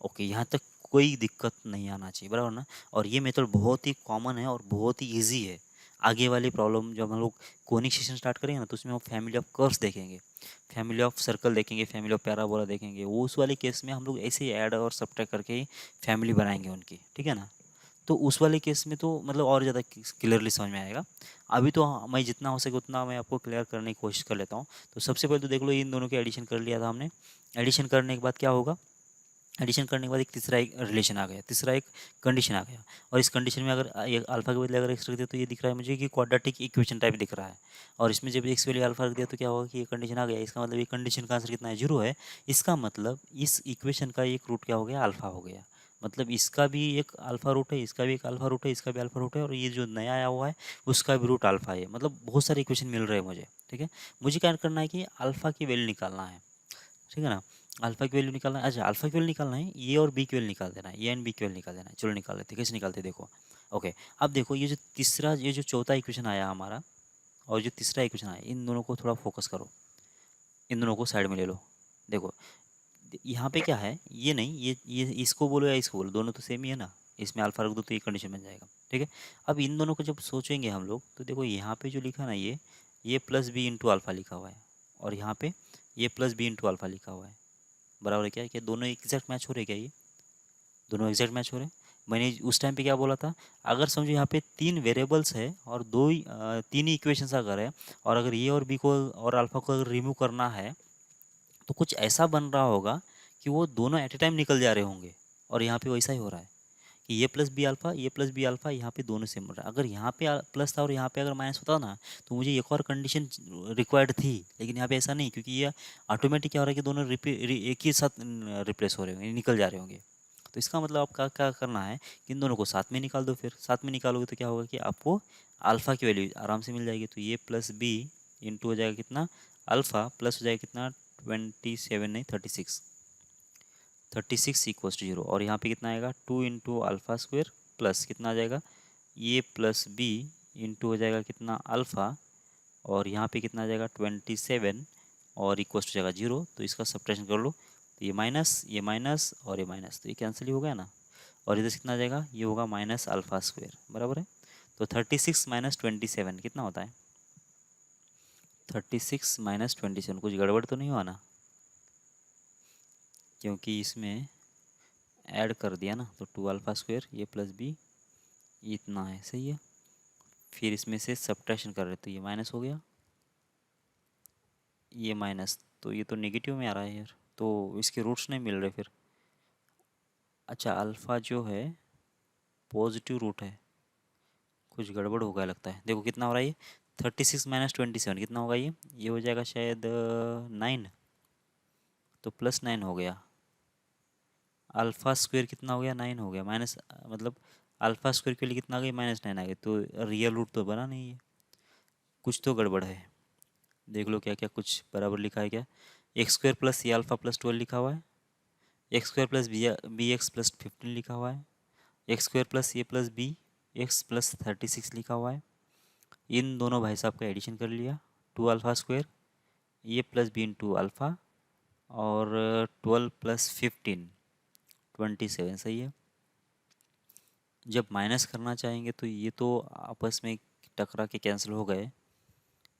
ओके, यहाँ तक कोई दिक्कत नहीं आना चाहिए, बराबर ना। और ये मेथड बहुत ही कॉमन है और बहुत ही ईजी है। आगे वाली प्रॉब्लम जब हम लोग कोनिक सेक्शन स्टार्ट करेंगे ना, तो उसमें हम फैमिली ऑफ कर्व्स देखेंगे, फैमिली ऑफ सर्कल देखेंगे, फैमिली ऑफ पैराबोला देखेंगे, वो उस वाले केस में हम लोग ऐसे ही ऐड और सब्ट्रैक्ट करके ही फैमिली बनाएंगे उनकी, ठीक है ना। तो उस वाले केस में तो मतलब और ज़्यादा क्लियरली समझ में आएगा। अभी तो मैं जितना हो सके उतना मैं आपको क्लियर करने की कोशिश कर लेता हूँ। तो सबसे पहले तो देख लो, इन दोनों के एडिशन कर लिया था हमने। एडिशन करने के बाद क्या होगा, एडिशन करने के बाद एक तीसरा एक रिलेशन आ गया, तीसरा एक कंडीशन आ गया। और इस कंडीशन में अगर ये अल्फा के बदले अगर एक्स रख दिया तो ये दिख रहा है मुझे कि क्वाड्रेटिक इक्वेशन टाइप दिख रहा है। और इसमें जब एक्स वैल्यू अल्फा रख दिया तो क्या होगा कि ये कंडीशन आ गया। इसका मतलब ये कंडीशन का आंसर कितना है, 0 है। इसका मतलब इस इक्वेशन का एक रूट क्या हो गया, अल्फा हो गया। मतलब इसका भी एक अल्फा रूट है, इसका भी एक अल्फा रूट है, इसका भी अल्फा रूट है, और ये जो नया आया हुआ है उसका भी रूट अल्फा है। मतलब बहुत सारे इक्वेशन मिल रहे हैं मुझे, ठीक है। मुझे क्या करना है कि अल्फा की वैल्यू निकालना है, ठीक है ना। अल्फा की वैल्यू निकालना है, अच्छा अल्फा की वैल्यू निकालना है, ए और बी की वैल्यू निकाल देना है, ए एंड बी की वैल्यू निकाल देना है। चलो निकाल लेते हैं, कैसे निकालते हैं देखो। ओके, अब देखो ये जो तीसरा, ये जो चौथा इक्वेशन आया हमारा और जो तीसरा इक्वेशन आया, इन दोनों को थोड़ा फोकस करो, इन दोनों को साइड में ले लो। देखो यहाँ पे क्या है, ये नहीं, ये इसको बोलो या इसको बोलो, दोनों तो सेम ही है ना। इसमें अल्फा रख दो तो ये कंडीशन बन जाएगा, ठीक है। अब इन दोनों को जब सोचेंगे हम लोग तो देखो यहाँ पे जो लिखा ना, ये प्लस बी इंटू अल्फा लिखा हुआ है, और यहाँ पे ये प्लस बी इंटू अल्फा लिखा हुआ है। बराबर है क्या, दोनों एग्जैक्ट मैच हो रहे, क्या ये दोनों एग्जैक्ट मैच हो रहे हैं। मैंने उस टाइम पे क्या बोला था, अगर समझो यहाँ पे तीन वेरिएबल्स है और तीन ही इक्वेशंस अगर है, और अगर ये और बी को और अल्फा को अगर रिमूव करना है तो कुछ ऐसा बन रहा होगा कि वो दोनों एट ए टाइम निकल जा रहे होंगे। और यहाँ पे वैसा ही हो रहा है कि ये प्लस बी अल्फा, ये प्लस बी अल्फा, यहाँ पे दोनों सेम हो रहा है। अगर यहाँ पे प्लस था और यहाँ पे अगर माइनस होता ना, तो मुझे एक और कंडीशन रिक्वायर्ड थी, लेकिन यहाँ पे ऐसा नहीं, क्योंकि ये ऑटोमेटिक क्या हो रहा है कि दोनों एक ही साथ रिप्लेस हो रहे होंगे, निकल जा रहे होंगे। तो इसका मतलब आपका क्या करना है कि इन दोनों को साथ में निकाल दो। फिर साथ में निकालोगे तो क्या होगा कि आपको अल्फ़ा की वैल्यू आराम से मिल जाएगी। तो ये प्लस बी इंटू हो जाएगा कितना, अल्फ़ा, प्लस हो जाएगा कितना, 27 नहीं 36, 36 इक्वल्स टू 0। और यहाँ पे कितना आएगा, 2 इंटू अल्फ़ा स्क्वेयर प्लस कितना आ जाएगा, ये प्लस बी इंटू हो जाएगा कितना, अल्फ़ा, और यहाँ पे कितना आ जाएगा 27, और इक्वल्स टू जाएगा 0। तो इसका सब्ट्रैक्शन कर लो, तो ये माइनस और ये माइनस, तो ये कैंसिल ही हो गया ना। और इधर से कितना आ जाएगा, ये होगा माइनस अल्फ़ा स्क्वेयर, बराबर है। तो 36 माइनस 27 कितना होता है, 36 माइनस 27, कुछ गड़बड़ तो नहीं हुआ ना, क्योंकि इसमें ऐड कर दिया ना। तो 2 अल्फ़ा स्क्वेयर ये प्लस बी, इतना है, सही है। फिर इसमें से सब्ट्रैक्शन कर रहे तो ये माइनस हो गया, ये माइनस, तो ये तो नेगेटिव में आ रहा है यार, तो इसके रूट्स नहीं मिल रहे फिर। अच्छा अल्फ़ा जो है पॉजिटिव रूट है, कुछ गड़बड़ हो गया लगता है। देखो कितना हो रहा है ये, 36 माइनस 27 कितना होगा, ये हो जाएगा शायद 9, तो प्लस 9 हो गया। अल्फ़ा स्क्वायर कितना हो गया, 9 हो गया, माइनस मतलब अल्फ़ा स्क्वायर के लिए कितना आ गया, -9 आ गया। तो रियल रूट तो बना नहीं है, कुछ तो गड़बड़ है। देख लो क्या क्या कुछ बराबर लिखा है क्या। एक्स स्क्वायर प्लस ये अल्फ़ा प्लस 12 लिखा हुआ है, x square plus B x plus 15 लिखा हुआ है, एक्स स्क्वायर प्लस ये प्लस बी एक्स प्लस 36 लिखा हुआ है। इन दोनों भाई साहब का एडिशन कर लिया, 2 अल्फ़ा स्क्वायर ये प्लस बी इंटू अल्फ़ा, और 12 प्लस 15 27, सही है। जब माइनस करना चाहेंगे तो ये तो आपस में टकरा के कैंसिल हो गए,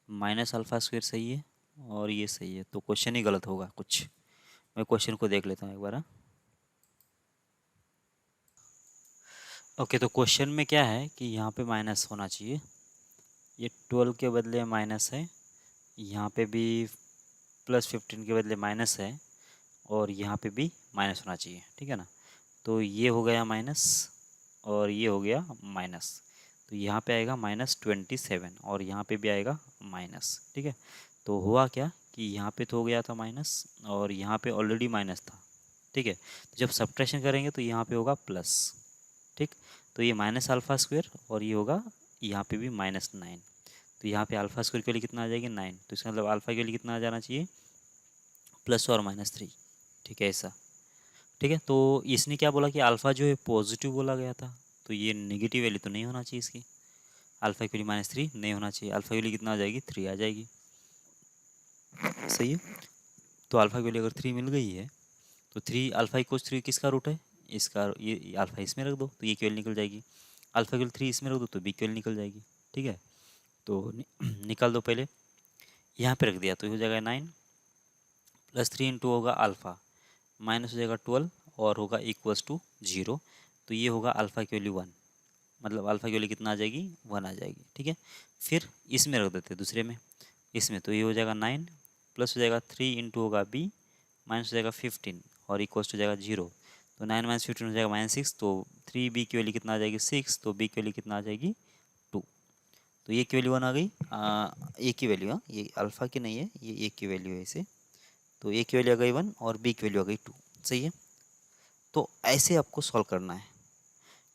माइनस अल्फ़ा स्क्वायर सही है और ये सही है, तो क्वेश्चन ही गलत होगा कुछ। मैं क्वेश्चन को देख लेता हूँ एक बार, हाँ। ओके, तो क्वेश्चन में क्या है कि यहाँ पे माइनस होना चाहिए, ये 12 के बदले माइनस है, यहाँ पे भी प्लस 15 के बदले माइनस है, और यहाँ पे भी माइनस होना चाहिए, ठीक है ना। तो ये हो गया माइनस और ये हो गया माइनस, तो यहाँ पे आएगा -27 और यहाँ पे भी आएगा माइनस, ठीक है। तो हुआ क्या कि यहाँ पे तो हो गया था माइनस और यहाँ पे ऑलरेडी माइनस था, ठीक है। तो जब सब्ट्रैक्शन करेंगे तो यहाँ पे होगा प्लस, ठीक। तो ये माइनस अल्फ़ा स्क्वायर और ये होगा यहाँ पे भी -9। तो यहाँ पे अल्फ़ा स्क्वायर के लिए कितना आ जाएगी, 9। तो इसका मतलब अल्फ़ा के लिए कितना आ जाना चाहिए, +और -3, ठीक है ऐसा। ठीक है, तो इसने क्या बोला कि अल्फ़ा जो है पॉजिटिव बोला गया था, तो ये नेगेटिव वैल्यू तो नहीं होना चाहिए इसकी। अल्फ़ा की वैल्यू -3 नहीं होना चाहिए, अल्फ़ा की वैल्यू कितना आ जाएगी, 3 आ जाएगी। सही है, तो अल्फ़ा की वैल्यू अगर 3 मिल गई है तो 3 अल्फ़ा इक्वल्स 3 किसका रूट है, इसका। ये अल्फ़ा इसमें रख दो तो ये की वैल्यू निकल जाएगी। अल्फ़ा की वैल्यू 3 इसमें रख दो तो बी की वैल्यू निकल जाएगी। ठीक है, तो निकाल दो पहले। यहाँ पे रख दिया तो हो जाएगा 9 + 3 इंटू होगा अल्फ़ा, माइनस हो जाएगा 12 और होगा इक्वल्स टू 0। तो ये होगा अल्फ़ा की वैल्यू 1, मतलब अल्फ़ा की वैल्यू कितना आ जाएगी, 1 आ जाएगी। ठीक है, फिर इसमें रख देते हैं दूसरे में, इसमें तो ये हो जाएगा 9 प्लस हो जाएगा 3 इंटू होगा बी, माइनस हो जाएगा 15 और इक्वल्स हो जाएगा 0। तो 9 - 15 हो जाएगा -6, तो 3 बी की वैल्यू कितना आ जाएगी 6, तो बी की वैल्यू कितना आ जाएगी 2। तो ये की वैल्यू 1 आ गई। ए की वैल्यू, हाँ ये अल्फ़ा की नहीं है, ये ए की वैल्यू है इसे। तो ए की वैल्यू आ गई 1 और बी की वैल्यू आ गई 2। सही है, तो ऐसे आपको सॉल्व करना है।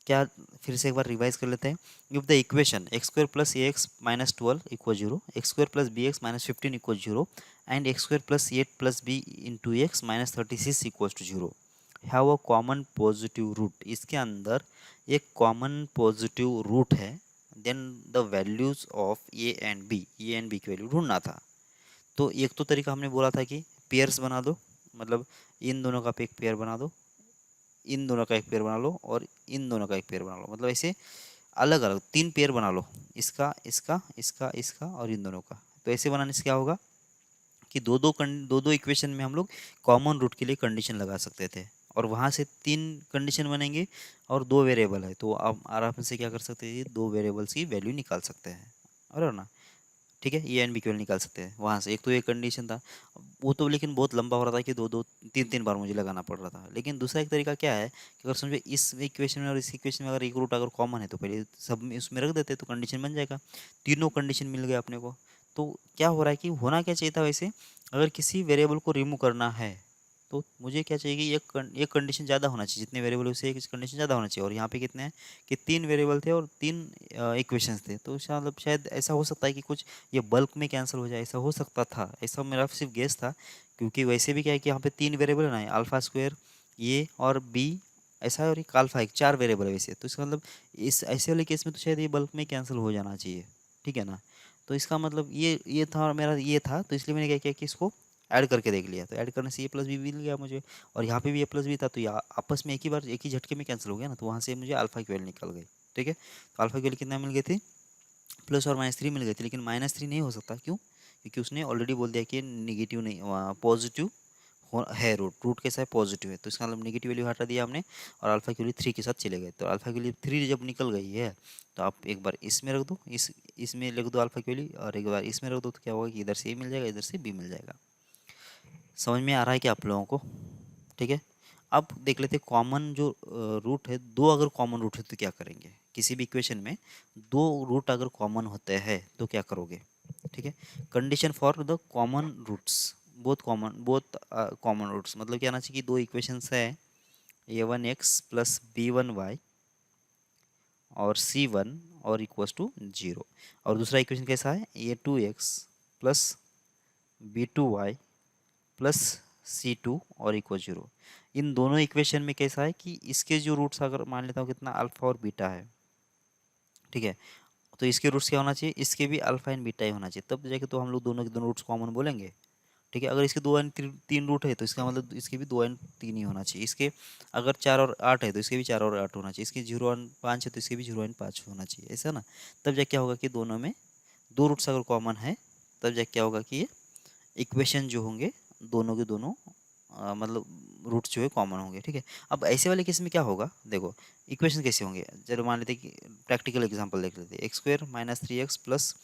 क्या, फिर से एक बार रिवाइज कर लेते हैं। If the equation x square plus a x minus 12 equal 0, x square plus B x minus 15 equal 0 and x square plus 8 plus b into x minus 36 equal to 0 have a common positive root. इसके अंदर एक common positive root है, then the values of a and b, a and b की value ढूंढना था। तो एक तो तरीका हमने बोला था कि पेयर्स बना दो, मतलब इन दोनों का एक पेयर बना दो, इन दोनों का एक पेयर बना लो और इन दोनों का एक पेयर बना लो, मतलब ऐसे अलग अलग 3 पेयर बना लो, इसका इसका इसका इसका और इन दोनों का। तो ऐसे बनाने से क्या होगा कि दो दो इक्वेशन में हम लोग कॉमन रूट के लिए कंडीशन लगा सकते थे, और वहाँ से 3 कंडीशन बनेंगे और 2 वेरिएबल है, तो आप आराम से क्या कर सकते हैं, 2 वेरिएबल्स की वैल्यू निकाल सकते हैं, बराबर ना। ठीक है, ए एंड बी की वैल्यू निकाल सकते हैं वहाँ से। एक तो ये कंडीशन था, वो तो लेकिन बहुत लंबा हो रहा था कि दो दो तीन तीन बार मुझे लगाना पड़ रहा था। लेकिन दूसरा एक तरीका क्या है कि अगर समझो इस इक्वेशन में और इस इक्वेशन में अगर एक रूट अगर कॉमन है तो पहले सब में उसमें रख देते तो कंडीशन बन जाएगा। तीनों कंडीशन मिल गए अपने को। तो क्या हो रहा है कि होना क्या चाहिए था वैसे, अगर किसी वेरिएबल को रिमूव करना है तो मुझे क्या चाहिए कि एक कंडीशन ज़्यादा होना चाहिए, जितने वेरिएबल उससे एक कंडीशन ज़्यादा होना चाहिए। और यहाँ पे कितने हैं कि 3 वेरिएबल थे और 3 इक्वेशंस थे, तो मतलब शायद ऐसा हो सकता है कि कुछ ये बल्क में कैंसिल हो जाए, ऐसा हो सकता था, ऐसा मेरा सिर्फ गेस था। क्योंकि वैसे भी क्या है कि यहाँ पे 3 वेरिएबल है ना, अल्फा स्क्वायर ये और बी ऐसा है, और एक अल्फा, एक 4 वेरिएबल है वैसे, तो इसका मतलब इस ऐसे वाले केस में तो शायद ये बल्क में कैंसिल हो जाना चाहिए। ठीक है ना, तो इसका मतलब ये था, और मेरा ये था, तो इसलिए मैंने क्या किया कि इसको ऐड करके देख लिया, तो ऐड करने से ए प्लस बी मिल गया मुझे। और यहाँ पे भी ए प्लस बी था, तो आपस में एक ही बार एक ही झटके में कैंसिल हो गया ना, तो वहाँ से मुझे अल्फा की वैल्यू निकल गई। ठीक है, तो अल्फा की वैल्यू कितना मिल गई थी, प्लस और -3 मिल गई थी। लेकिन -3 नहीं हो सकता, क्यों, क्योंकि उसने ऑलरेडी बोल दिया कि नेगेटिव नहीं, पॉजिटिव है रूट, रूट कैसा है, पॉजिटिव है, तो इसका मतलब नेगेटिव वैल्यू हटा दिया हमने और अल्फा की वैल्यू 3 के साथ चले गए। तो अल्फा की वैल्यू 3 जब निकल गई है तो आप एक बार इसमें रख दो, इसमें लिख दो अल्फा की वैल्यू, और एक बार इसमें रख दो, तो क्या होगा कि इधर से ए मिल जाएगा, इधर से बी मिल जाएगा। समझ में आ रहा है क्या आप लोगों को। ठीक है, अब देख लेते हैं कॉमन जो रूट है, दो अगर कॉमन रूट है तो क्या करेंगे। किसी भी इक्वेशन में दो रूट अगर कॉमन होते हैं तो क्या करोगे। ठीक है, condition for the common roots, both common roots, मतलब क्या आना चाहिए कि दो इक्वेशंस है, a1x प्लस b1y और c1 और इक्वल्स टू 0। और दूसरा इक्वेशन कैसा है, a2x plus b2y plus C2 और इक्वल 0। इन दोनों इक्वेशन में कैसा है कि इसके जो रूट्स अगर मान लेता हूँ कितना, अल्फा और बीटा है। ठीक है, तो इसके रूट्स क्या होना चाहिए, इसके भी अल्फा एंड बीटा ही होना चाहिए, तब जाके तो हम लोग दोनों के दोनों रूट्स कॉमन बोलेंगे। ठीक है, अगर इसके 2 एंड 3 रूट है तो इसका मतलब इसके भी 2 एंड 3 ही होना चाहिए। इसके अगर 4 और 8 है तो इसके भी 4 और 8 होना चाहिए। इसके 0 एंड 5 है तो इसके भी 0 एंड 5 होना चाहिए, ऐसा ना। तब जाके क्या होगा कि दोनों में दो रूट्स अगर कॉमन है, तब जाके क्या होगा कि ये इक्वेशन जो होंगे दोनों के दोनों मतलब रूट्स जो है कॉमन होंगे। ठीक है, अब ऐसे वाले केस में क्या होगा, देखो इक्वेशन कैसे होंगे, चलो मान लेते हैं कि प्रैक्टिकल एग्जांपल देख लेते हैं। X square minus 3x plus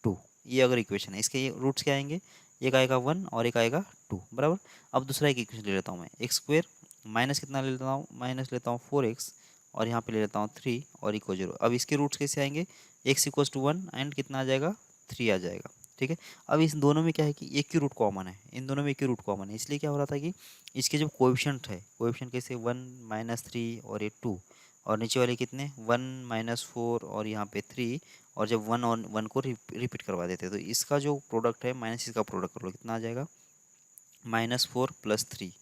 2, ये अगर इक्वेशन है, इसके ये रूट्स क्या आएंगे, एक आएगा 1 और एक आएगा 2, बराबर। अब दूसरा एक इक्वेशन ले लेता हूँ मैं, एक्स स्क्वायर माइनस कितना ले लेता हूँ, माइनस लेता हूँ 4x और यहाँ पे ले लेता हूँ 3 और इक्वल 0। अब इसके रूट्स कैसे आएंगे, x इक्वल्स टू 1 एंड कितना आ जाएगा, 3 आ जाएगा। ठीक है, अब इस दोनों में क्या है कि एक ही रूट कॉमन है, इन दोनों में एक ही रूट कॉमन है, इसलिए क्या हो रहा था कि इसके जो कोएफिशिएंट है, कोएफिशिएंट कैसे 1 -3 और ये 2, और नीचे वाले कितने 1 -4 और यहाँ पे 3, और जब 1 और 1 को रिपीट करवा देते हैं तो इसका जो प्रोडक्ट है माइनस इसका प्रोडक्ट कर लो, कितना आ जाएगा -4 + 3।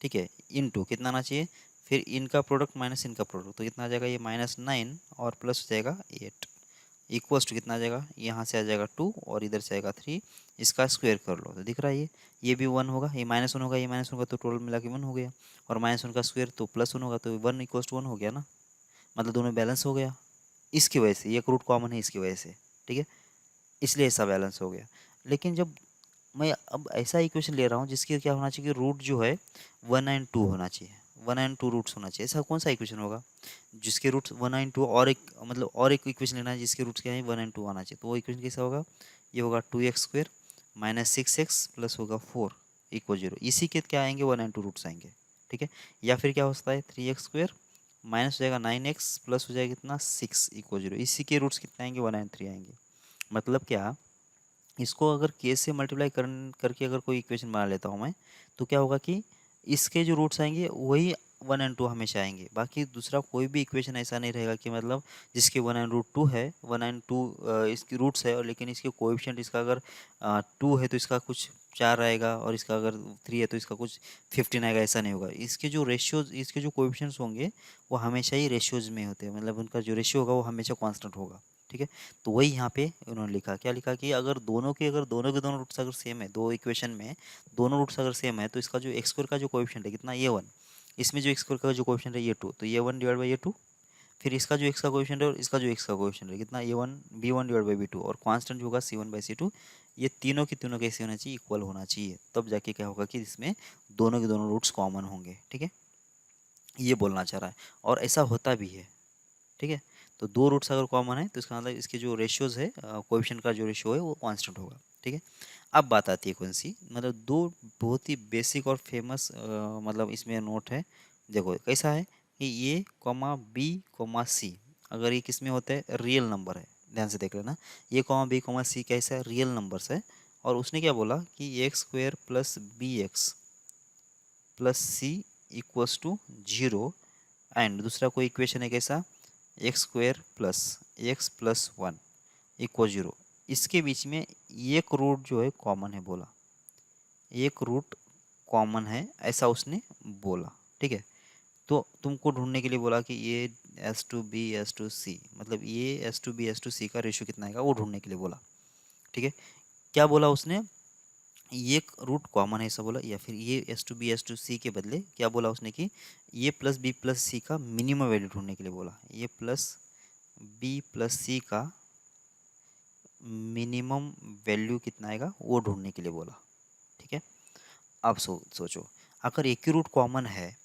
ठीक है, इनटू कितना आना चाहिए, फिर इनका प्रोडक्ट माइनस इनका प्रोडक्ट, तो कितना आ जाएगा ये -9 और प्लस हो जाएगा 8 इक्वल्स टू कितना आ जाएगा, यहाँ से आ जाएगा 2 और इधर से आएगा 3, इसका स्क्वायर कर लो तो दिख रहा है ये भी 1 होगा, ये -1 होगा, ये -1 होगा, तो टोटल मिला के 1 हो गया, और -1 का स्क्वायर तो +1 होगा, तो 1 इक्वल्स टू 1 हो गया ना, मतलब दोनों बैलेंस हो गया। इसकी वजह से ये एक रूट कॉमन है इसकी वजह से, ठीक है, इसलिए ऐसा बैलेंस हो गया। लेकिन जब मैं अब ऐसा इक्वेशन ले रहा हूँ जिसके क्या होना चाहिए कि रूट जो है 1 और 2 होना चाहिए, 1 और 2 रूट्स होना चाहिए, ऐसा कौन सा इक्वेशन होगा जिसके रूट्स 1 और 2, और एक मतलब और एक इक्वेशन लेना है जिसके रूट्स क्या है 1 और 2 आना चाहिए, तो वो इक्वेशन कैसा होगा, ये होगा 2x² -6x प्लस होगा 4 इक्वल 0, इसी के क्या आएंगे 1 और 2 रूट्स आएंगे, ठीक है। या फिर क्या हो सकता है 3x² माइनस हो जाएगा 9x प्लस हो जाएगा कितना 6 इक्वल 0, इसी के रूट्स कितने आएंगे 1 और 3 आएंगे। मतलब क्या, इसको अगर के से मल्टीप्लाई करके अगर कोई इक्वेशन बना लेता हूँ मैं, तो क्या होगा कि इसके जो रूट्स आएंगे वही 1 और 2 हमेशा आएंगे, बाकी दूसरा कोई भी इक्वेशन ऐसा नहीं रहेगा कि मतलब जिसके 1 और 2 है, 1 और 2 इसकी रूट्स है और लेकिन इसके कोएफिशिएंट इसका अगर 2 है तो इसका कुछ 4 आएगा, और इसका अगर 3 है तो इसका कुछ 15 आएगा, ऐसा नहीं होगा। इसके जो रेशियोज, इसके जो कोएफिशिएंट्स होंगे वो हमेशा ही रेशियोज में होते हैं, मतलब उनका जो रेशियो होगा वो हमेशा कांस्टेंट होगा, ठीक है। तो वही यहाँ पे उन्होंने लिखा, क्या लिखा कि अगर दोनों के दोनों रूट्स अगर सेम है, दो इक्वेशन में दोनों रूट्स अगर सेम है, तो इसका जो एक्स स्क्वायर का जो कोएफिशिएंट है कितना ये 1, इसमें जो एक्स स्क्वायर का जो कोएफिशिएंट है ये 2, तो ये 1 डिवाइड बाई ये 2, फिर इसका जो एक्स का कोएफिशिएंट है और इसका जो एक्स का कोएफिशिएंट है कितना ये 1 b1 डिवाइड बाई b2, और कांस्टेंट जो होगा c1/c2, ये तीनों की तीनों कैसे होना चाहिए, इक्वल होना चाहिए, तब जाके क्या होगा कि इसमें दोनों के दोनों रूट्स कॉमन होंगे, ठीक है, ये बोलना चाह रहा है, और ऐसा होता भी है, ठीक है। तो दो रूट्स अगर कॉमन है तो इसका मतलब इसके जो रेशियोज है, कोएफिशिएंट का जो रेशियो है वो कांस्टेंट होगा, ठीक है। अब बात आती है कौन सी, मतलब दो बहुत ही बेसिक और फेमस मतलब इसमें नोट है, देखो कैसा है कि ए कॉमा बी कॉमा सी, अगर ये किस में होता है रियल नंबर है, ध्यान से देख लेना, ए कॉमा बी कॉमा सी कैसा है रियल नंबर्स है, और उसने क्या बोला कि x² plus bx plus c equals to 0, and दूसरा कोई इक्वेशन है कैसा x² plus x plus 1 equal 0, इसके बीच में एक रूट जो है कॉमन है बोला, एक रूट कॉमन है ऐसा उसने बोला, ठीक है। तो तुमको ढूंढने के लिए बोला कि ये S2B S2C, मतलब ये S2B S2C का रेशियो कितना आएगा वो ढूंढने के लिए बोला, ठीक है। क्या बोला उसने, ये एक रूट कॉमन है ऐसा बोला, या फिर ये S2B S2C के बदले क्या बोला उसने कि ये प्लस बी प्लस सी का मिनिमम वैल्यू ढूंढने के लिए बोला, ये प्लस बी प्लस सी का मिनिमम वैल्यू कितना आएगा वो ढूंढने के लिए बोला, ठीक है। अब सोचो, अगर एक ही रूट कॉमन है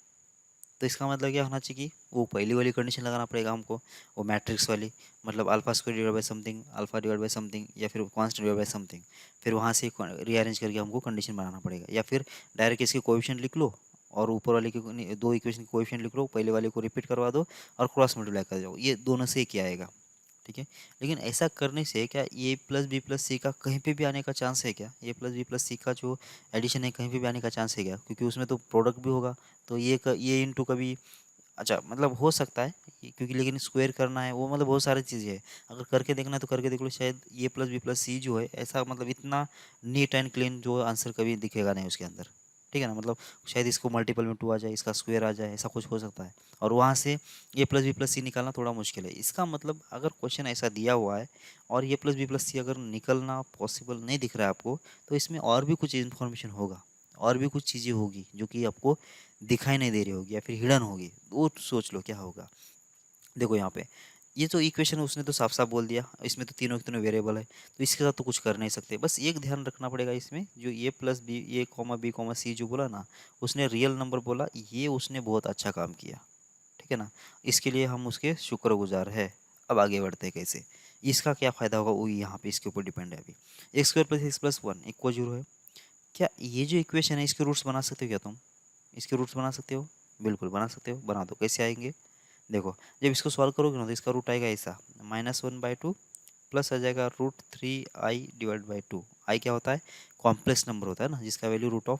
तो इसका मतलब क्या होना चाहिए कि वो पहली वाली कंडीशन लगाना पड़ेगा हमको, वो मैट्रिक्स वाली, मतलब alpha square divide by something, alpha divide by something, या फिर कांस्टेंट डिवाइड बाई समथिंग, फिर वहाँ से रीअरेंज करके हमको कंडीशन बनाना पड़ेगा, या फिर डायरेक्ट इसके कोएफिशिएंट लिख लो और ऊपर वाले के दो इक्वेशन के कोएफिशिएंट लिख लो, पहले वाले को रिपीट करवा दो और क्रॉस मल्टीप्लाई कर जाओ, ये दोनों से ही क्या आएगा, ठीक है। लेकिन ऐसा करने से क्या ए प्लस बी प्लस सी का कहीं पे भी आने का चांस है क्या, ए प्लस बी प्लस सी का जो एडिशन है कहीं पे भी आने का चांस है क्या, क्योंकि उसमें तो प्रोडक्ट भी होगा, तो ये इंटू कभी, अच्छा मतलब हो सकता है क्योंकि लेकिन स्क्वायर करना है वो, मतलब बहुत सारी चीज़ें है, अगर करके देखना है तो करके देख लो, शायद ए प्लस बी प्लस सी जो है ऐसा मतलब इतना नीट एंड क्लीन जो आंसर कभी दिखेगा नहीं उसके अंदर, ठीक है ना, मतलब शायद इसको मल्टीपल में 2 आ जाए, इसका स्क्वायर आ जाए, ऐसा कुछ हो सकता है, और वहाँ से ए प्लस बी प्लस सी निकालना थोड़ा मुश्किल है। इसका मतलब अगर क्वेश्चन ऐसा दिया हुआ है और ए प्लस बी प्लस सी अगर निकलना पॉसिबल नहीं दिख रहा है आपको, तो इसमें और भी कुछ इन्फॉर्मेशन होगा, और भी कुछ चीज़ें होगी जो कि आपको दिखाई नहीं दे रही होगी या फिर हिडन होगी, वो सोच लो क्या होगा। देखो यहाँ पे ये तो इक्वेशन उसने तो साफ साफ बोल दिया, इसमें तो तीनों के तीनों वेरिएबल है, तो इसके साथ तो कुछ कर नहीं सकते, बस एक ध्यान रखना पड़ेगा इसमें, जो ए प्लस बी ए कॉमा बी कॉमा सी जो बोला ना, उसने रियल नंबर बोला, ये उसने बहुत अच्छा काम किया, ठीक है ना, इसके लिए हम उसके शुक्रगुजार है। अब आगे बढ़ते हैं कैसे, इसका क्या फ़ायदा होगा वो यहाँ पे इसके ऊपर डिपेंड है अभी। x² plus x plus 1 equal 0 है, क्या ये जो इक्वेशन है इसके रूट्स बना सकते हो क्या तुम, इसके रूट्स बना सकते हो, बिल्कुल बना सकते हो, बना दो, कैसे आएंगे, देखो जब इसको सॉल्व करोगे ना तो इसका रूट आएगा ऐसा -1/2 प्लस आ जाएगा √3i/2, आई क्या होता है कॉम्प्लेक्स नंबर होता है ना, जिसका वैल्यू √2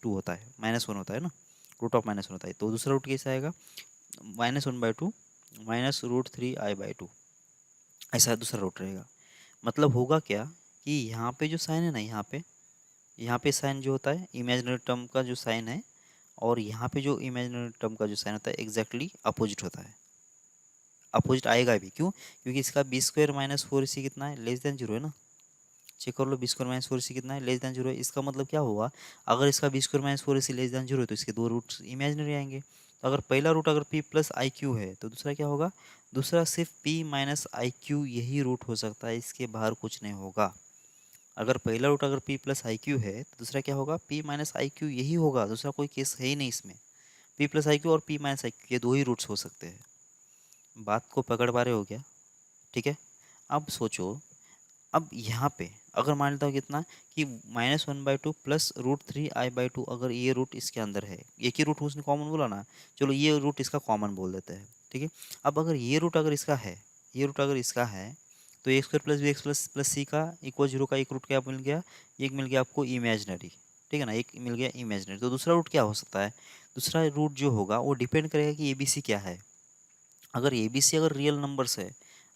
होता है, -1 होता है ना, √-1 होता है, तो दूसरा रूट कैसा आएगा -1/2 -√3i/2, ऐसा दूसरा रूट रहेगा। मतलब होगा क्या कि यहाँ पे जो साइन है ना, यहाँ पे साइन जो होता है इमेजिनरी टर्म का जो साइन है, और यहाँ पे जो इमेजिनरी टर्म का जो साइन होता है एग्जैक्टली अपोजिट होता है, अपोजिट आएगा भी। क्यों? क्योंकि इसका बी स्क्वायर माइनस फोर सी कितना है, लेस देन जीरो है ना। चेक कर लो, बी स्क्वायर माइनस फोर सी कितना है, लेस देन जीरो है। इसका मतलब क्या हुआ, अगर इसका बी स्क्वायर माइनस फोर सी लेस देन जीरो है तो इसके दो रूट्स इमेजिनरी आएंगे। तो अगर पहला रूट अगर पी प्लस आई क्यू है तो दूसरा क्या होगा, दूसरा सिर्फ पी माइनस आई क्यू यही रूट हो सकता है, इसके बाहर कुछ नहीं होगा। अगर पहला रूट अगर पी प्लस आई क्यू है तो दूसरा क्या होगा, पी माइनस आई क्यू यही होगा, दूसरा कोई केस है ही नहीं इसमें। पी प्लस आई क्यू और पी माइनस आई क्यू ये दो ही रूट्स हो सकते हैं। बात को पकड़ पा रहे हो क्या? ठीक है। अब सोचो, अब यहाँ पे अगर मान लेता हूँ कितना कि -1/2 प्लस √3i/2, अगर ये रूट इसके अंदर है, एक ही रूट उसने कॉमन बोला ना, चलो ये रूट इसका कॉमन बोल देते हैं। ठीक है। अब अगर ये रूट अगर इसका है, ये रूट अगर इसका है तो A square plus B x plus plus C का इक्वल जीरो का एक रूट क्या मिल गया, एक मिल गया आपको इमेजनरी। ठीक है ना, एक मिल गया इमेजनरी। तो दूसरा रूट क्या हो सकता है, दूसरा रूट जो होगा वो डिपेंड करेगा कि ए बी सी क्या है। अगर ए बी सी अगर रियल नंबर्स है,